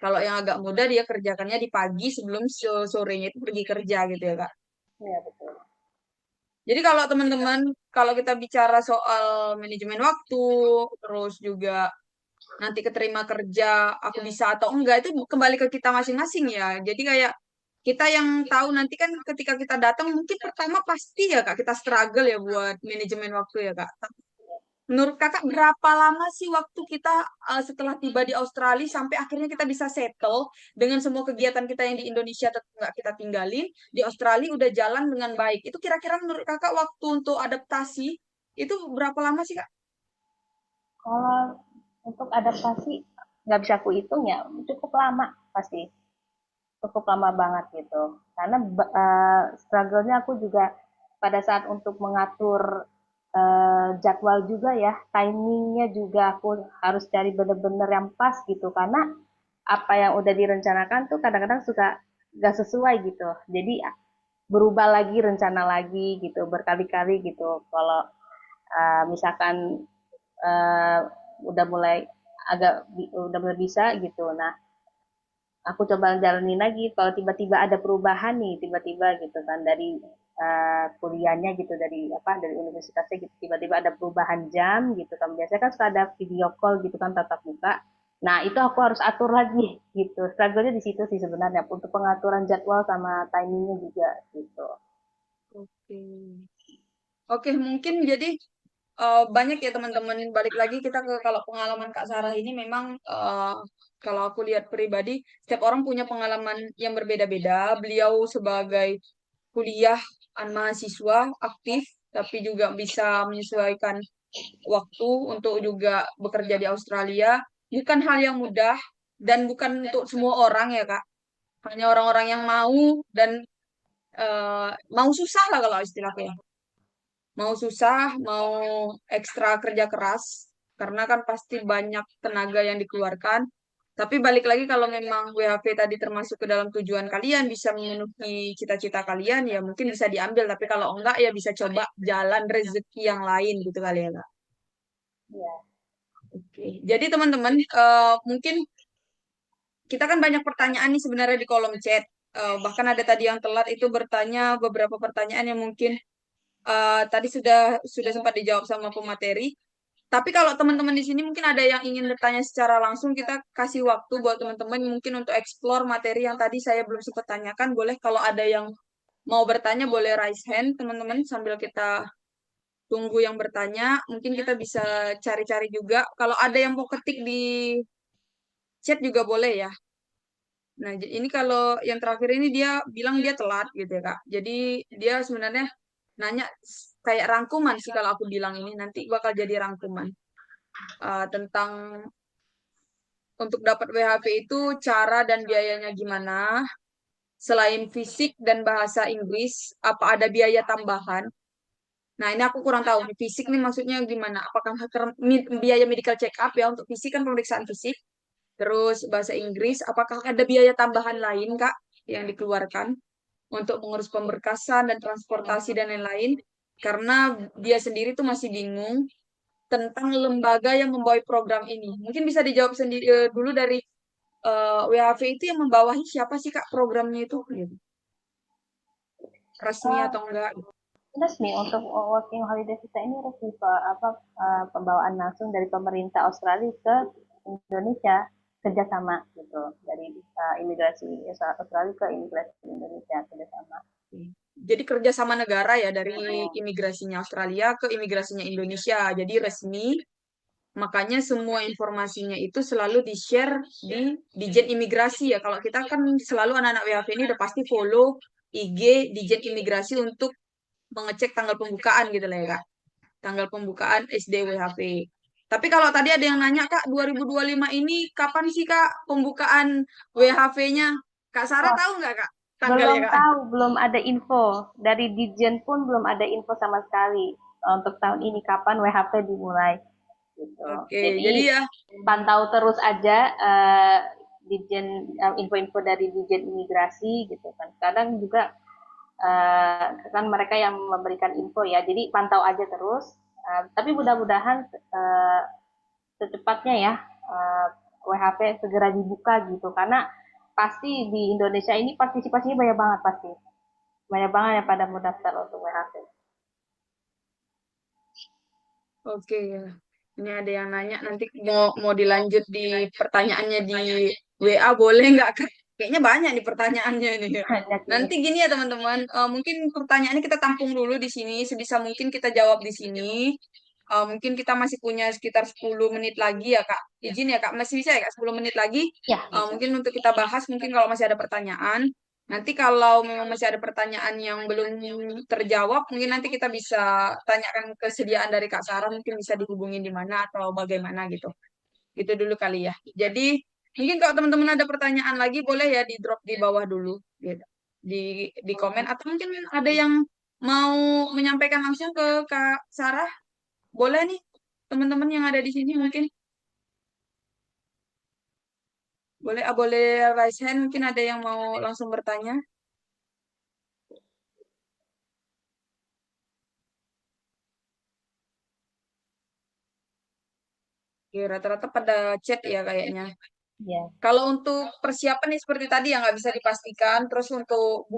S3: Kalau yang agak mudah dia kerjakannya di pagi sebelum sorenya itu pergi kerja gitu ya Kak.
S2: Ya betul.
S3: Jadi kalau teman-teman, kalau kita bicara soal manajemen waktu, terus juga nanti keterima kerja, aku bisa atau enggak, itu kembali ke kita masing-masing ya. Jadi kayak kita yang tahu nanti kan ketika kita datang, mungkin pertama pasti ya Kak, kita struggle ya buat manajemen waktu ya Kak. Menurut Kakak, berapa lama sih waktu kita setelah tiba di Australia sampai akhirnya kita bisa settle dengan semua kegiatan kita yang di Indonesia tetap nggak kita tinggalin, di Australia udah jalan dengan baik. Itu kira-kira menurut Kakak waktu untuk adaptasi itu berapa lama sih Kak?
S2: Kalau untuk adaptasi nggak bisa aku hitung ya, cukup lama pasti, cukup lama banget gitu. Karena struggle-nya aku juga pada saat untuk mengatur jadwal juga ya, timingnya juga aku harus cari bener-bener yang pas gitu. Karena apa yang udah direncanakan tuh kadang-kadang suka nggak sesuai gitu. Jadi berubah lagi rencana lagi gitu, berkali-kali gitu. Kalau misalkan uh, udah mulai udah mulai bisa gitu. Nah, aku coba jalanin lagi. Kalau tiba-tiba ada perubahan nih, tiba-tiba gitu kan dari kuliahnya gitu dari universitasnya gitu tiba-tiba ada perubahan jam gitu kan biasanya kan suka ada video call gitu kan tatap muka. Nah itu aku harus atur lagi gitu. Struggle-nya di situ sih sebenarnya untuk pengaturan jadwal sama timingnya juga gitu.
S3: Oke. Oke, mungkin jadi banyak ya teman-teman. Balik lagi kita ke kalau pengalaman Kak Sarah ini memang kalau aku lihat pribadi, setiap orang punya pengalaman yang berbeda-beda. Beliau sebagai kuliah mahasiswa aktif, tapi juga bisa menyesuaikan waktu untuk juga bekerja di Australia. Bukan hal yang mudah dan bukan untuk semua orang ya Kak. Hanya orang-orang yang mau dan mau susah lah kalau istilahku ya. Mau susah, mau ekstra kerja keras, karena kan pasti banyak tenaga yang dikeluarkan. Tapi balik lagi kalau memang WHV tadi termasuk ke dalam tujuan kalian, bisa memenuhi cita-cita kalian, ya mungkin bisa diambil. Tapi kalau enggak, ya bisa coba jalan rezeki yang lain gitu kali ya, Kak.
S2: Ya.
S3: Oke. Jadi teman-teman, mungkin kita kan banyak pertanyaan nih sebenarnya di kolom chat. Bahkan ada tadi yang telat itu bertanya beberapa pertanyaan yang mungkin tadi sudah sempat dijawab sama pemateri. Tapi kalau teman-teman di sini mungkin ada yang ingin bertanya secara langsung, kita kasih waktu buat teman-teman mungkin untuk explore materi yang tadi saya belum sempat tanyakan. Boleh kalau ada yang mau bertanya, boleh raise hand teman-teman sambil kita tunggu yang bertanya. Mungkin kita bisa cari-cari juga. Kalau ada yang mau ketik di chat juga boleh ya. Nah, ini kalau yang terakhir ini dia bilang dia telat gitu ya, Kak. Jadi dia sebenarnya nanya kayak rangkuman sih kalau aku bilang ini nanti bakal jadi rangkuman tentang untuk dapat WHP itu cara dan biayanya gimana? Selain fisik dan bahasa Inggris, apa ada biaya tambahan? Nah, ini aku kurang tahu. Nih, fisik nih maksudnya gimana? Apakah biaya medical check up ya untuk fisik kan pemeriksaan fisik? Terus bahasa Inggris, apakah ada biaya tambahan lain, Kak, yang dikeluarkan? untuk mengurus pemberkasan dan transportasi dan lain-lain, karena dia sendiri tuh masih bingung tentang lembaga yang membawahi program ini. Mungkin bisa dijawab sendiri dulu dari WHV itu yang membawahi siapa sih Kak programnya itu? Gitu. Resmi
S2: Uh,
S3: atau enggak?
S2: Resmi untuk working holiday visa ini resmi pembawaan langsung dari pemerintah Australia ke Indonesia, kerjasama gitu dari imigrasi Australia ke imigrasi Indonesia, kerjasama.
S3: Jadi kerjasama negara ya dari imigrasinya Australia ke imigrasinya Indonesia. Jadi resmi. Makanya semua informasinya itu selalu di-share di Dijen Imigrasi ya. Kalau kita kan selalu anak-anak WHV ini udah pasti follow IG Dijen Imigrasi untuk mengecek tanggal pembukaan gitu lah ya Kak. Tanggal pembukaan SD WHV. Tapi kalau tadi ada yang nanya Kak, 2025 ini kapan sih Kak pembukaan WHV-nya? Kak Sarah
S2: Wah,
S3: tahu nggak Kak
S2: belum
S3: tanggalnya Kak?
S2: tahu, belum ada info dari Dijen pun belum ada info sama sekali untuk tahun ini kapan WHP dimulai gitu.
S3: Oke,
S2: Jadi
S3: jadi ya
S2: pantau terus aja Dijen info-info dari Dijen Imigrasi gitu kan. Kadang juga kan mereka yang memberikan info ya. Jadi pantau aja terus. Tapi mudah-mudahan secepatnya ya WHP segera dibuka gitu karena pasti di Indonesia ini partisipasinya banyak banget pasti. Banyak banget yang pada mau daftar untuk WHP.
S3: oke ya. Ini ada yang nanya nanti mau dilanjut di pertanyaannya di WA boleh nggak Kak? Kayaknya banyak nih pertanyaannya ini.
S2: Banyak ini.
S3: Nanti gini ya teman-teman, mungkin pertanyaannya kita tampung dulu di sini, sebisa mungkin kita jawab di sini. Mungkin kita masih punya sekitar 10 menit lagi ya Kak. Izin ya Kak, masih bisa ya Kak 10 menit lagi?
S2: Ya, bisa.
S3: Mungkin untuk kita bahas, mungkin kalau masih ada pertanyaan. Nanti kalau memang masih ada pertanyaan yang belum terjawab, mungkin nanti kita bisa tanyakan kesediaan dari Kak Sarah, mungkin bisa dihubungin di mana atau bagaimana gitu. Gitu dulu kali ya. Jadi mungkin kalau teman-teman ada pertanyaan lagi boleh ya di drop di bawah dulu gitu. Di komen atau mungkin ada yang mau menyampaikan langsung ke Kak Sarah, boleh nih teman-teman yang ada di sini mungkin boleh raise hand mungkin ada yang mau langsung bertanya. Oke, rata-rata pada chat ya kayaknya.
S2: Ya,
S3: Kalau untuk persiapan nih seperti tadi yang nggak bisa dipastikan, terus untuk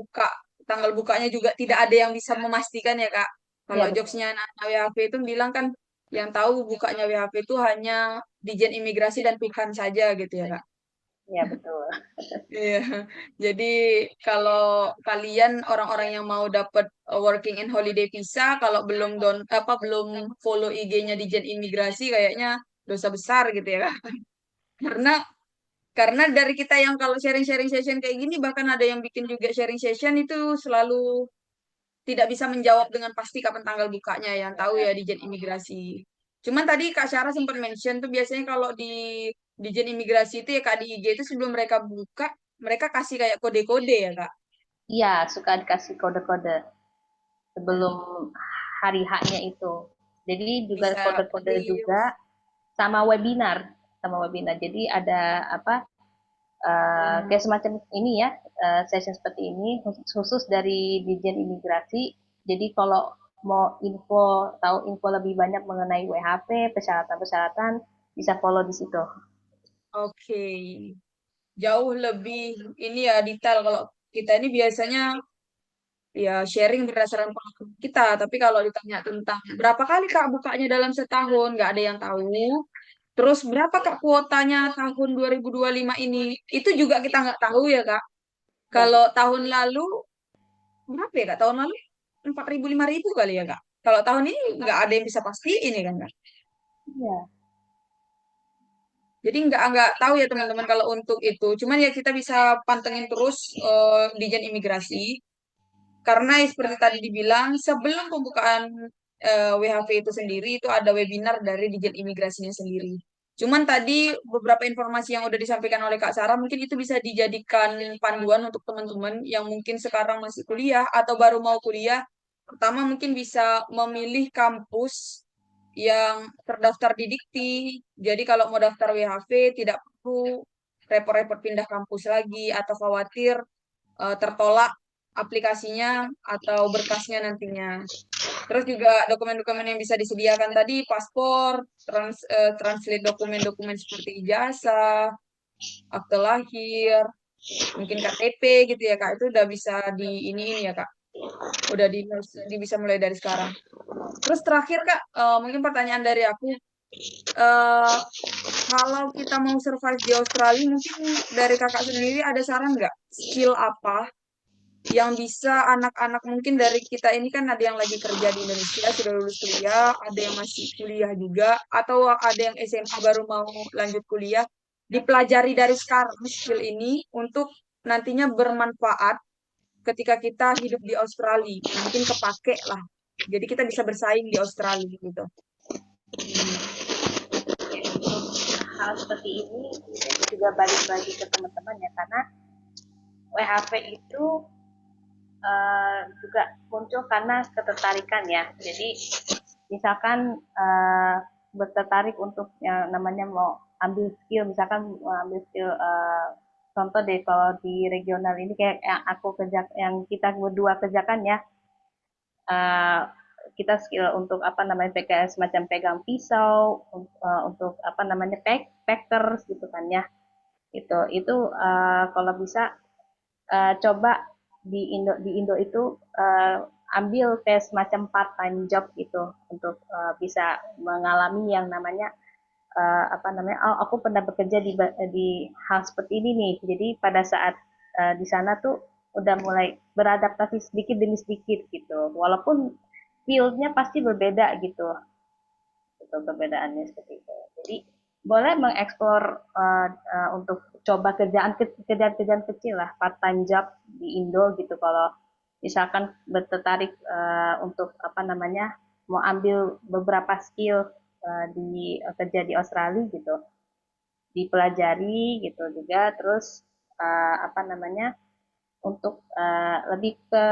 S3: tanggal bukanya juga tidak ada yang bisa memastikan ya Kak. Kalau
S2: ya betul.
S3: jokesnya anak WHV itu bilang kan yang tahu bukanya WHV itu hanya Dijen Imigrasi dan Tuhan saja gitu ya Kak.
S2: Ya betul.
S3: Iya. Jadi kalau kalian orang-orang yang mau dapat working and holiday visa, kalau belum follow IG-nya Dijen Imigrasi kayaknya dosa besar gitu ya Kak. Karena Karena dari kita yang kalau sharing-sharing session kayak gini, bahkan ada yang bikin juga sharing session itu selalu tidak bisa menjawab dengan pasti kapan tanggal bukanya, yang tahu ya Dijen Imigrasi. Cuman tadi Kak Syara sempat mention tuh biasanya kalau di Dijen Imigrasi itu ya Kak di IG itu sebelum mereka buka, mereka kasih kayak kode-kode ya Kak.
S2: Iya, suka dikasih kode-kode sebelum hari haknya itu. Jadi juga
S3: Bisa
S2: kode-kode
S3: di
S2: juga sama webinar, sama webinar. Jadi ada apa? Kayak semacam ini ya, session seperti ini khusus dari Dijen Imigrasi. Jadi kalau mau tahu info lebih banyak mengenai WHP, persyaratan-persyaratan, bisa follow di situ.
S3: oke. Jauh lebih ini ya detail kalau kita ini biasanya ya sharing berdasarkan pengalaman kita, tapi kalau ditanya tentang berapa kali Kak bukanya dalam setahun, nggak ada yang tahu. Terus berapa Kak kuotanya tahun 2025 ini? Itu juga kita nggak tahu ya Kak.
S2: Ya,
S3: Kalau tahun lalu, berapa ya Kak? Tahun lalu 4.000 5.000 kali ya Kak. Kalau tahun ini nggak ada yang bisa pasti ini kan Kak.
S2: iya.
S3: Jadi nggak tahu ya teman-teman kalau untuk itu. Cuman ya kita bisa pantengin terus Dijen Imigrasi. Karena seperti tadi dibilang, sebelum pembukaan WHV itu sendiri, itu ada webinar dari Dijen Imigrasinya sendiri. Cuman tadi beberapa informasi yang udah disampaikan oleh Kak Sarah, mungkin itu bisa dijadikan panduan untuk teman-teman yang mungkin sekarang masih kuliah atau baru mau kuliah. Pertama mungkin bisa memilih kampus yang terdaftar di Dikti. Jadi kalau mau daftar WHV tidak perlu repot-repot pindah kampus lagi atau khawatir tertolak aplikasinya atau berkasnya nantinya. Terus juga dokumen-dokumen yang bisa disediakan tadi, paspor, translate dokumen-dokumen seperti ijazah, akte lahir, mungkin KTP gitu ya Kak, itu udah bisa di ini ya Kak, udah bisa mulai dari sekarang. Terus terakhir Kak, mungkin pertanyaan dari aku, eh kalau kita mau survive di Australia, mungkin dari Kakak sendiri ada saran nggak skill apa yang bisa anak-anak mungkin dari kita ini kan ada yang lagi kerja di Indonesia, sudah lulus kuliah, ada yang masih kuliah juga, atau ada yang SMA baru mau lanjut kuliah, dipelajari dari sekarang skill ini untuk nantinya bermanfaat ketika kita hidup di Australia. Mungkin kepake lah. Jadi kita bisa bersaing di Australia gitu.
S2: Hal seperti ini juga balik lagi ke teman-teman ya, karena WHV itu juga muncul karena ketertarikan ya. Jadi misalkan bertertarik untuk yang namanya mau ambil skill, misalkan mau ambil skill, contoh deh kalau di regional ini kayak yang aku kerja, yang kita berdua kerjakan ya, kita skill untuk apa namanya semacam pegang pisau, untuk apa namanya packers gitu kan ya, itu kalau bisa coba di Indo itu ambil kayak semacam part time job gitu untuk bisa mengalami yang namanya apa namanya, oh aku pernah bekerja di hal seperti ini nih, jadi pada saat di sana tuh udah mulai beradaptasi sedikit demi sedikit gitu, walaupun fieldnya pasti berbeda gitu, itu perbedaannya seperti itu. Jadi boleh mengeksplor untuk coba kerjaan kecil lah, part time job di Indo gitu, kalau misalkan tertarik untuk apa namanya mau ambil beberapa skill kerja di Australia gitu, dipelajari gitu juga. Terus apa namanya untuk lebih ke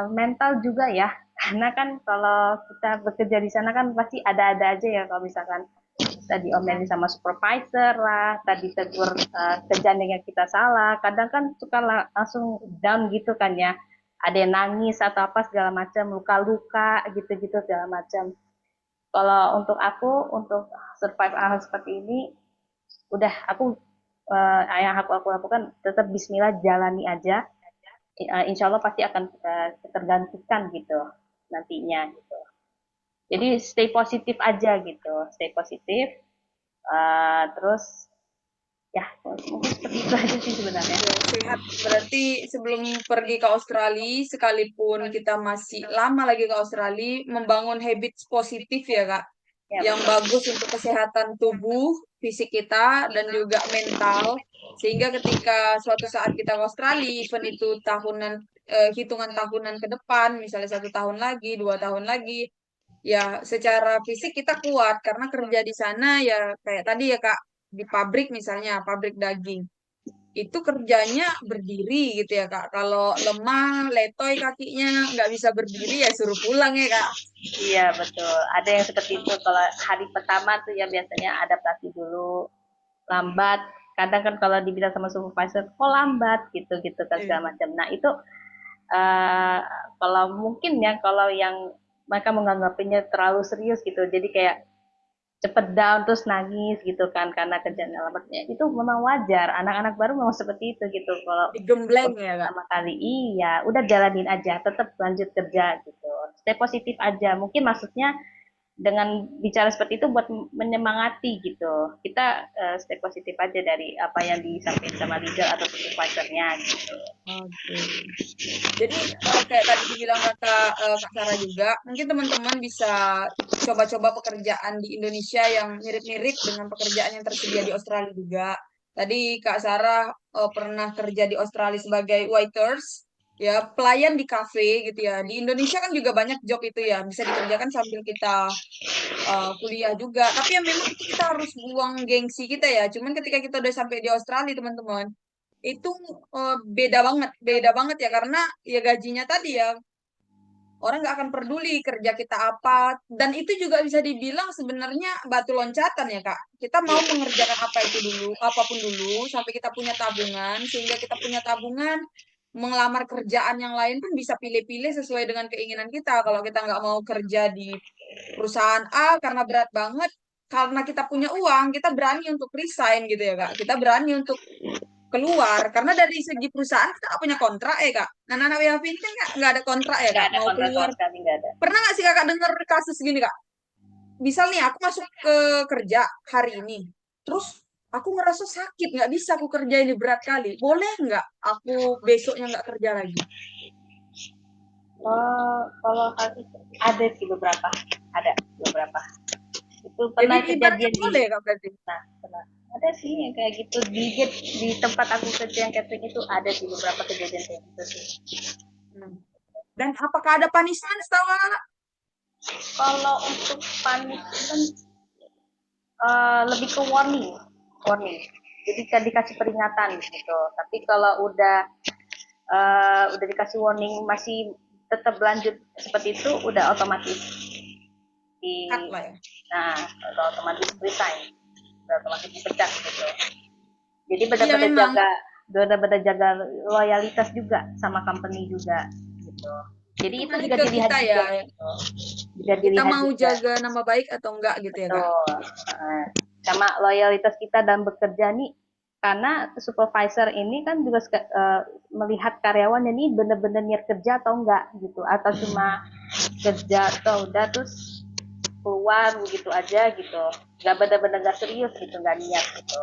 S2: mental juga ya, karena kan kalau kita bekerja di sana kan pasti ada-ada aja ya, kalau misalkan kita diomelin sama supervisor lah, tadi tegur kerjaan yang kita salah, kadang kan suka langsung down gitu kan ya, ada yang nangis atau apa segala macam, luka-luka gitu-gitu segala macam. Kalau untuk aku, untuk survive hal seperti ini, udah aku yang aku lakukan tetap Bismillah, jalani aja. Insya Allah pasti akan tergantikan gitu nantinya gitu. Jadi stay positif aja gitu, stay positif. Terus ya mungkin seperti itu aja sih sebenarnya.
S3: Sehat. Berarti sebelum pergi ke Australia, sekalipun kita masih lama lagi ke Australia, membangun habits positif ya Kak,
S2: Ya,
S3: yang bagus untuk kesehatan tubuh, fisik kita, dan juga mental. Sehingga ketika suatu saat kita ke Australia, event itu hitungan tahunan ke depan, misalnya 1 tahun lagi, 2 tahun lagi, ya secara fisik kita kuat karena kerja di sana ya kayak tadi ya Kak, di pabrik misalnya, pabrik daging. Itu kerjanya berdiri gitu ya Kak. Kalau lemah, letoy kakinya, nggak bisa berdiri ya suruh pulang ya Kak.
S2: iya betul. Ada yang seperti itu. Kalau hari pertama tuh ya biasanya adaptasi dulu, lambat. Kadang kan kalau dibilang sama supervisor, kok lambat gitu-gitu kan segala macam. Nah itu uh, kalau mungkin ya, kalau yang mereka menganggapnya terlalu serius gitu, jadi kayak cepet down terus nangis gitu kan karena kerjaan lambatnya, itu memang wajar, anak-anak baru memang seperti itu gitu. Kalau
S3: Digembleng ya Kak.
S2: pertama kali, iya udah jalanin aja, tetap lanjut kerja gitu, stay positif aja. Mungkin maksudnya dengan bicara seperti itu buat menyemangati gitu, kita stay positif aja dari apa yang disampaikan sama leader atau supervisornya gitu.
S3: Oke. Jadi kayak tadi dibilang Kak Sarah juga, mungkin teman-teman bisa coba-coba pekerjaan di Indonesia yang mirip-mirip dengan pekerjaan yang tersedia di Australia juga. Tadi Kak Sarah pernah kerja di Australia sebagai waiters, ya pelayan di kafe gitu ya. Di Indonesia kan juga banyak job itu ya, bisa dikerjakan sambil kita kuliah juga. Tapi yang memang itu kita harus buang gengsi kita ya. Cuman ketika kita udah sampai di Australia teman-teman, itu beda banget ya karena ya gajinya tadi ya orang nggak akan peduli kerja kita apa, dan itu juga bisa dibilang sebenarnya batu loncatan ya Kak. Kita mau mengerjakan apa itu dulu, apapun dulu sampai kita punya tabungan, sehingga kita punya tabungan mengelamar kerjaan yang lain pun bisa pilih-pilih sesuai dengan keinginan kita. Kalau kita nggak mau kerja di perusahaan A karena berat banget, karena kita punya uang, kita berani untuk resign gitu ya Kak. Kita berani untuk keluar karena dari segi perusahaan kita nggak punya kontrak ya Kak. Nah, anak WHV ini kan nggak ada kontrak ya
S2: Nggak
S3: Kak.
S2: ada
S3: Mau
S2: kontrak
S3: keluar,
S2: sama sekali, nggak ada.
S3: pernah nggak sih Kakak dengar kasus gini Kak? Misal nih aku masuk ke kerja hari ini, terus aku ngerasa sakit, nggak bisa aku kerja ini berat kali. Boleh nggak aku besoknya nggak kerja lagi?
S2: Kalau hal itu ada sih beberapa, ada beberapa. Itu
S3: Jadi
S2: pernah
S3: ibaratnya
S2: kejadian di,
S3: boleh Kak berarti.
S2: nah, pernah. Ada sih yang kayak gitu di tempat aku kerja yang catering itu ada sih beberapa kejadian kayak gitu sih.
S3: Hmm. Dan apakah ada punishment setahu Kakak?
S2: Kalau untuk punishment lebih ke warning. Jadi kan dikasih peringatan gitu. Tapi kalau udah dikasih warning masih tetap lanjut seperti itu, udah otomatis di,
S3: Cut lah ya.
S2: nah, udah otomatis resign, udah otomatis dipecat gitu. Jadi
S3: Iya memang.
S2: benar-benar jaga loyalitas juga sama company juga gitu. Jadi itu
S3: Kembali
S2: juga
S3: ke
S2: dilihat
S3: kita
S2: juga
S3: ya.
S2: gitu. Juga
S3: Kita
S2: dilihat
S3: mau
S2: juga.
S3: jaga nama baik atau enggak gitu ya Kak.
S2: Betul. Sama loyalitas kita dalam bekerja nih, karena supervisor ini kan juga melihat karyawan ini benar-benar niat kerja atau enggak gitu, atau cuma kerja atau udah terus keluar begitu aja gitu, nggak benar-benar nggak serius gitu, nggak niat gitu.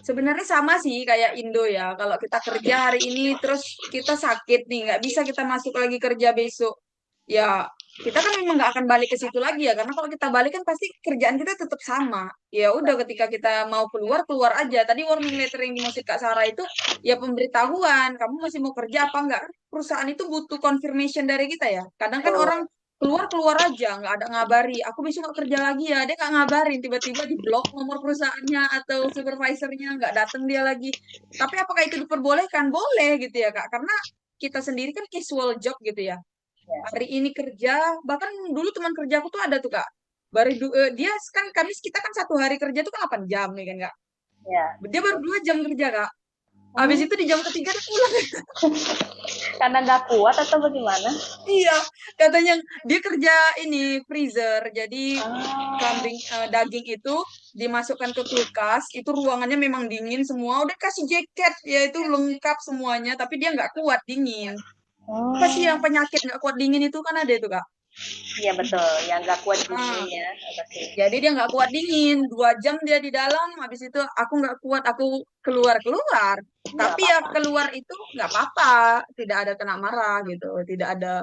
S3: Sebenarnya sama sih kayak Indo ya. Kalau kita kerja hari ini terus kita sakit nih, nggak bisa kita masuk lagi kerja besok. Ya kita kan memang nggak akan balik ke situ lagi ya. Karena kalau kita balik kan pasti kerjaan kita tetap sama. Ya udah ketika kita mau keluar keluar aja. Tadi warning letter yang dimaksud Kak Sarah itu ya pemberitahuan. Kamu masih mau kerja apa enggak? Perusahaan itu butuh confirmation dari kita ya. Kadang kan
S2: Betul.
S3: orang keluar keluar aja nggak ada ngabari aku besok nggak kerja lagi ya dia nggak ngabarin tiba-tiba di blok nomor perusahaannya atau supervisornya nggak datang dia lagi tapi apakah itu diperbolehkan boleh gitu ya Kak karena kita sendiri kan casual job gitu ya
S2: Ya,
S3: hari ini kerja bahkan dulu teman kerja aku tuh ada tuh Kak dia kan Kamis kita kan satu hari kerja tuh kan 8 jam nih kan Kak
S2: ya.
S3: dia baru 2 jam kerja Kak habis
S2: Hmm,
S3: itu di jam ketiga dia pulang.
S2: karena nggak kuat atau bagaimana?
S3: Iya, katanya dia kerja ini freezer. Jadi
S2: Ah,
S3: daging itu dimasukkan ke kulkas, itu ruangannya memang dingin semua. Udah kasih jaket, ya itu lengkap semuanya. Tapi dia nggak kuat dingin. Apa sih yang
S2: hmm,
S3: penyakit nggak kuat dingin itu kan ada itu Kak.
S2: iya betul, yang nggak kuat
S3: Ah,
S2: dinginnya pasti.
S3: jadi dia nggak kuat dingin. 2 jam dia di dalam. Habis itu aku nggak kuat, aku keluar keluar.
S2: Nggak
S3: Tapi ya
S2: apa-apa.
S3: keluar itu nggak apa-apa, tidak ada kena marah gitu, tidak ada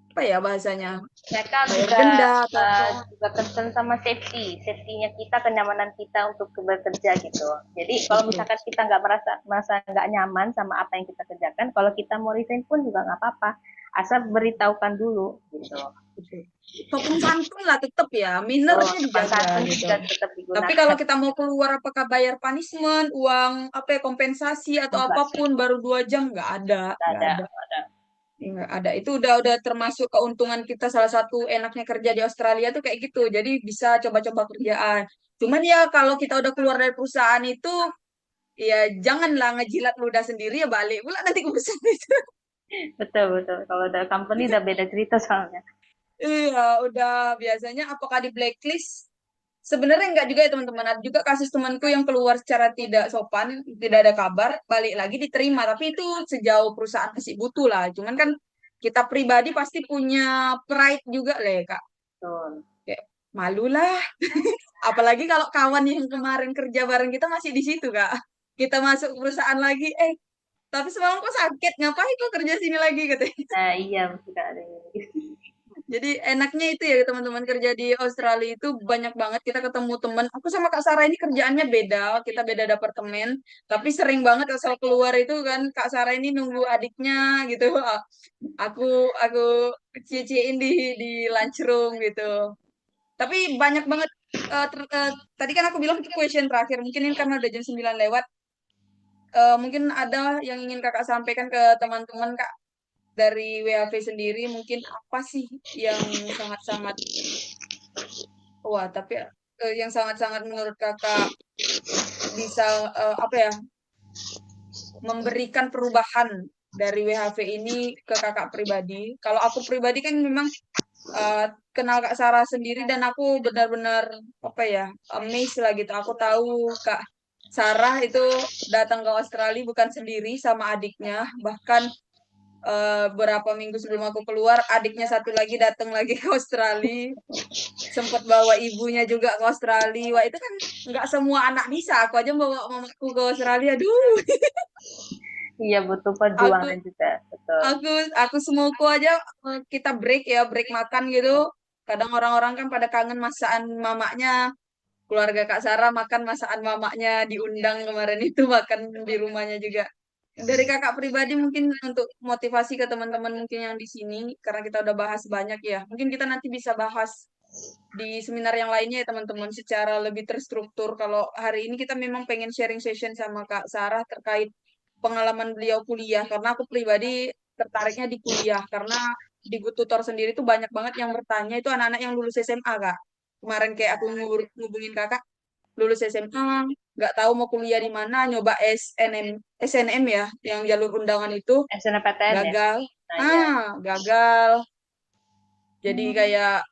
S3: apa ya bahasanya
S2: Mereka
S3: bayar denda atau apa.
S2: juga concern sama safety-nya kita, kenyamanan kita untuk bekerja gitu. Jadi kalau
S3: Betul.
S2: misalkan kita nggak merasa nggak nyaman sama apa yang kita kerjakan, kalau kita mau resign pun juga nggak apa-apa, asal beritahukan dulu gitu.
S3: Betul. Sopan santun lah tetap ya,
S2: Tuh,
S3: minernya
S2: sopan
S3: dijaga
S2: santun
S3: gitu.
S2: juga tetap
S3: Tapi kalau
S2: digunakan.
S3: kita mau keluar apakah bayar punishment, uang apa ya, kompensasi atau
S2: Enggak,
S3: apapun baru 2 jam nggak ada,
S2: nggak
S3: nggak
S2: ada,
S3: ada,
S2: nggak ada.
S3: nggak ada. Itu udah termasuk keuntungan kita salah satu enaknya kerja di Australia tuh kayak gitu. Jadi bisa coba-coba kerjaan. Cuman ya kalau kita udah keluar dari perusahaan itu ya janganlah ngejilat ludah sendiri ya balik pula nanti ke perusahaan itu.
S2: Betul, betul. Kalau udah company udah beda cerita soalnya.
S3: Iya, udah biasanya apakah di blacklist? Sebenarnya enggak juga ya teman-teman. Ada juga kasus temanku yang keluar secara tidak sopan, tidak ada kabar, balik lagi diterima. Tapi itu sejauh perusahaan masih butuh lah. Cuman kan kita pribadi pasti punya pride juga lah ya, Kak.
S2: Betul.
S3: Kayak malu lah. Apalagi kalau kawan yang kemarin kerja bareng kita masih di situ, Kak. Kita masuk perusahaan lagi, tapi semalam kok sakit, ngapain kok kerja sini lagi katanya.
S2: Nah, iya, suka ada yang gitu.
S3: Jadi enaknya itu ya teman-teman kerja di Australia itu banyak banget kita ketemu teman. Aku sama Kak Sarah ini kerjaannya beda, kita beda departemen, tapi sering banget asal keluar itu kan Kak Sarah ini nunggu adiknya gitu. Aku aku cie-ciein di lunchroom gitu. Tapi banyak banget tadi kan aku bilang itu question terakhir. Mungkin ini karena udah jam 9 lewat. Mungkin ada yang ingin Kakak sampaikan ke teman-teman Kak dari WAV sendiri mungkin apa sih yang sangat-sangat wah tapi yang sangat-sangat menurut kakak bisa apa ya memberikan perubahan dari WHV ini ke kakak pribadi. Kalau aku pribadi kan memang kenal Kak Sarah sendiri dan aku benar-benar apa ya, amazed lah gitu. Aku tahu Kak Sarah itu datang ke Australia bukan sendiri sama adiknya, bahkan beberapa minggu sebelum aku keluar, adiknya satu lagi datang lagi ke Australia, sempat bawa ibunya juga ke Australia. Wah itu kan nggak semua anak bisa, aku aja bawa mamaku ke Australia. Aduh,
S2: Iya, butuh
S3: aku
S2: perjuangan juga, betul.
S3: aku semuaku aja kita break ya, break makan gitu. Kadang orang-orang kan pada kangen masakan mamanya. Keluarga Kak Sarah makan masakan mamanya, diundang kemarin itu makan di rumahnya juga. Dari kakak pribadi mungkin untuk motivasi ke teman-teman mungkin yang di sini, karena kita udah bahas banyak ya. Mungkin kita nanti bisa bahas di seminar yang lainnya ya teman-teman secara lebih terstruktur. Kalau hari ini kita memang pengen sharing session sama Kak Sarah terkait pengalaman beliau kuliah, karena aku pribadi tertariknya di kuliah, karena di Good Tutor sendiri tuh banyak banget yang bertanya, itu anak-anak yang lulus SMA, Kak. Kemarin kayak aku ngubungin kakak, lulus SMA, nggak tahu mau kuliah di mana, nyoba SNM ya, yang jalur undangan itu,
S2: SNMPTN ya?
S3: gagal.
S2: Nah, iya.
S3: Gagal. Jadi kayak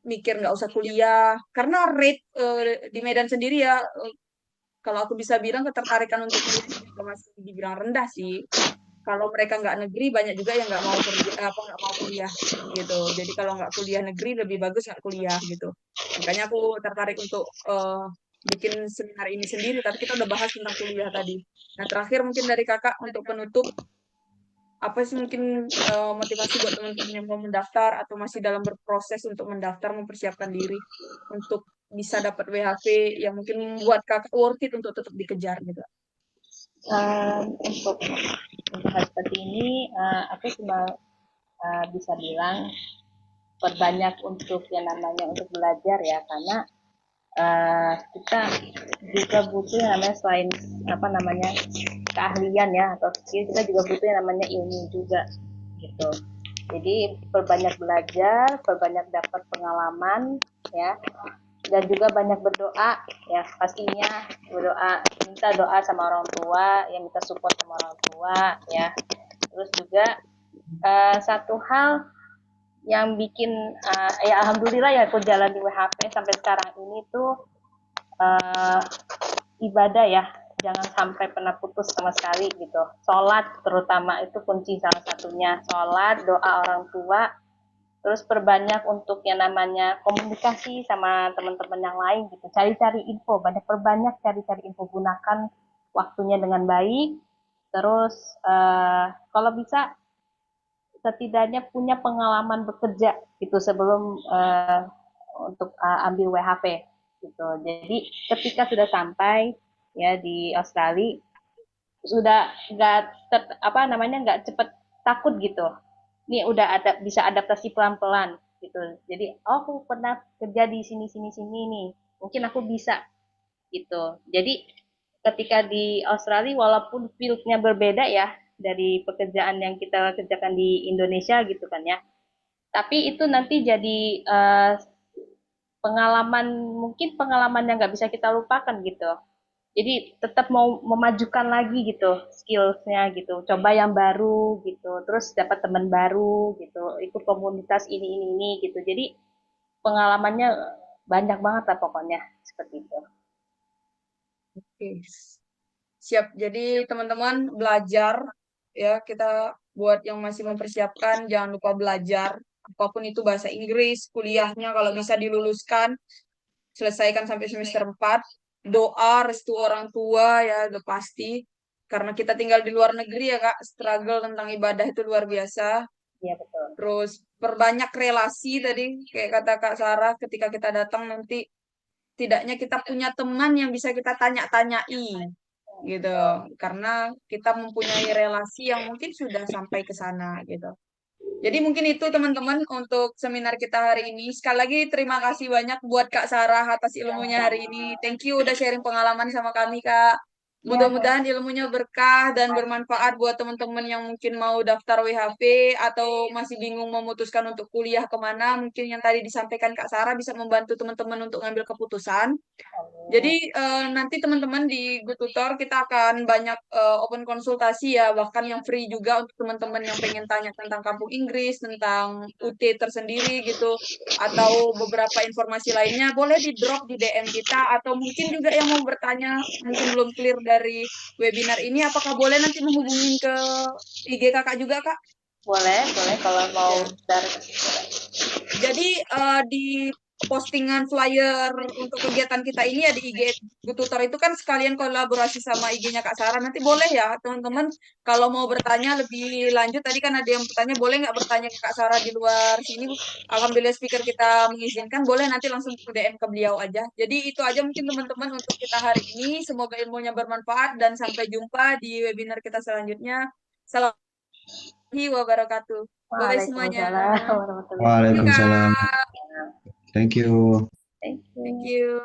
S3: mikir nggak usah kuliah, karena rate di Medan sendiri ya, kalau aku bisa bilang ketertarikan untuk kuliah juga masih dibilang rendah sih. Kalau mereka nggak negeri, banyak juga yang nggak mau kerja, apa nggak mau kuliah gitu. Jadi kalau nggak kuliah negeri, lebih bagus nggak kuliah gitu. Makanya aku tertarik untuk bikin seminar ini sendiri. Tapi kita udah bahas tentang kuliah tadi. Nah terakhir mungkin dari kakak untuk penutup, apa sih mungkin motivasi buat teman-teman yang mau mendaftar atau masih dalam berproses untuk mendaftar, mempersiapkan diri untuk bisa dapat WHV yang mungkin membuat kakak worth it untuk tetap dikejar gitu.
S2: Untuk hal seperti ini, aku cuma bisa bilang perbanyak untuk yang namanya untuk belajar ya, karena kita juga butuh yang namanya selain apa namanya keahlian ya atau skill, kita juga butuh yang namanya ilmu juga gitu. Jadi perbanyak belajar, perbanyak dapat pengalaman ya, dan juga banyak berdoa ya, pastinya berdoa, minta doa sama orang tua ya, minta support sama orang tua ya. Terus juga satu hal yang bikin ya alhamdulillah ya aku jalan di WHP sampai sekarang ini tuh ibadah ya, jangan sampai pernah putus sama sekali gitu. Sholat terutama itu kunci salah satunya, sholat, doa orang tua, terus perbanyak untuk yang namanya komunikasi sama teman-teman yang lain gitu, cari-cari info, perbanyak cari-cari info, gunakan waktunya dengan baik. Terus kalau bisa setidaknya punya pengalaman bekerja gitu sebelum untuk ambil WHP gitu. Jadi ketika sudah sampai ya di Australia, sudah nggak apa namanya, nggak cepet takut gitu. Ini udah ada bisa adaptasi pelan-pelan gitu. Jadi oh, aku pernah kerja di sini sini sini nih, mungkin aku bisa gitu. Jadi ketika di Australia walaupun fieldnya berbeda ya dari pekerjaan yang kita kerjakan di Indonesia gitu kan ya, tapi itu nanti jadi pengalaman, mungkin pengalaman yang nggak bisa kita lupakan gitu. Jadi tetap mau memajukan lagi gitu skillsnya gitu, coba yang baru gitu, terus dapat teman baru gitu, ikut komunitas ini gitu. Jadi pengalamannya banyak banget lah pokoknya seperti itu.
S3: Oke, siap. Jadi teman-teman belajar ya, kita buat yang masih mempersiapkan jangan lupa belajar. Apapun itu bahasa Inggris, kuliahnya kalau bisa diluluskan, selesaikan sampai semester 4. Doa, restu orang tua ya udah pasti. Karena kita tinggal di luar negeri ya Kak, struggle tentang ibadah itu luar biasa.
S2: Iya betul.
S3: Terus perbanyak relasi tadi, kayak kata Kak Sarah, ketika kita datang nanti tidaknya kita punya teman yang bisa kita tanya-tanyai gitu, karena kita mempunyai relasi yang mungkin sudah sampai ke sana gitu. Jadi mungkin itu teman-teman untuk seminar kita hari ini. Sekali lagi terima kasih banyak buat Kak Sarah atas ilmunya hari ini. Thank you udah sharing pengalaman sama kami Kak. Mudah-mudahan ilmunya berkah dan bermanfaat buat teman-teman yang mungkin mau daftar WHV atau masih bingung memutuskan untuk kuliah kemana. Mungkin yang tadi disampaikan Kak Sarah bisa membantu teman-teman untuk ngambil keputusan. Jadi nanti teman-teman di Good Tutor kita akan banyak open konsultasi ya, bahkan yang free juga untuk teman-teman yang pengen tanya tentang kampung Inggris, tentang UT tersendiri gitu, atau beberapa informasi lainnya, boleh di drop di DM kita, atau mungkin juga yang mau bertanya, mungkin belum clear dari webinar ini, apakah boleh nanti menghubungin ke IG kakak juga, Kak?
S2: Boleh kalau mau
S3: Ya. Jadi di postingan flyer untuk kegiatan kita ini ya di IG Good Tutor itu kan sekalian kolaborasi sama IG-nya Kak Sarah. Nanti boleh ya teman-teman kalau mau bertanya lebih lanjut, tadi kan ada yang bertanya, boleh nggak bertanya ke Kak Sarah di luar sini? Alhamdulillah speaker kita mengizinkan, boleh nanti langsung ke DM ke beliau aja. Jadi itu aja mungkin teman-teman untuk kita hari ini. Semoga ilmunya bermanfaat dan sampai jumpa di webinar kita selanjutnya. Assalamualaikum warahmatullahi wabarakatuh. Bye semuanya.
S2: Waalaikumsalam warahmatullahi
S4: Waalaikumsalam.
S2: wabarakatuh.
S4: Thank you.
S2: Thank you.
S3: Thank you.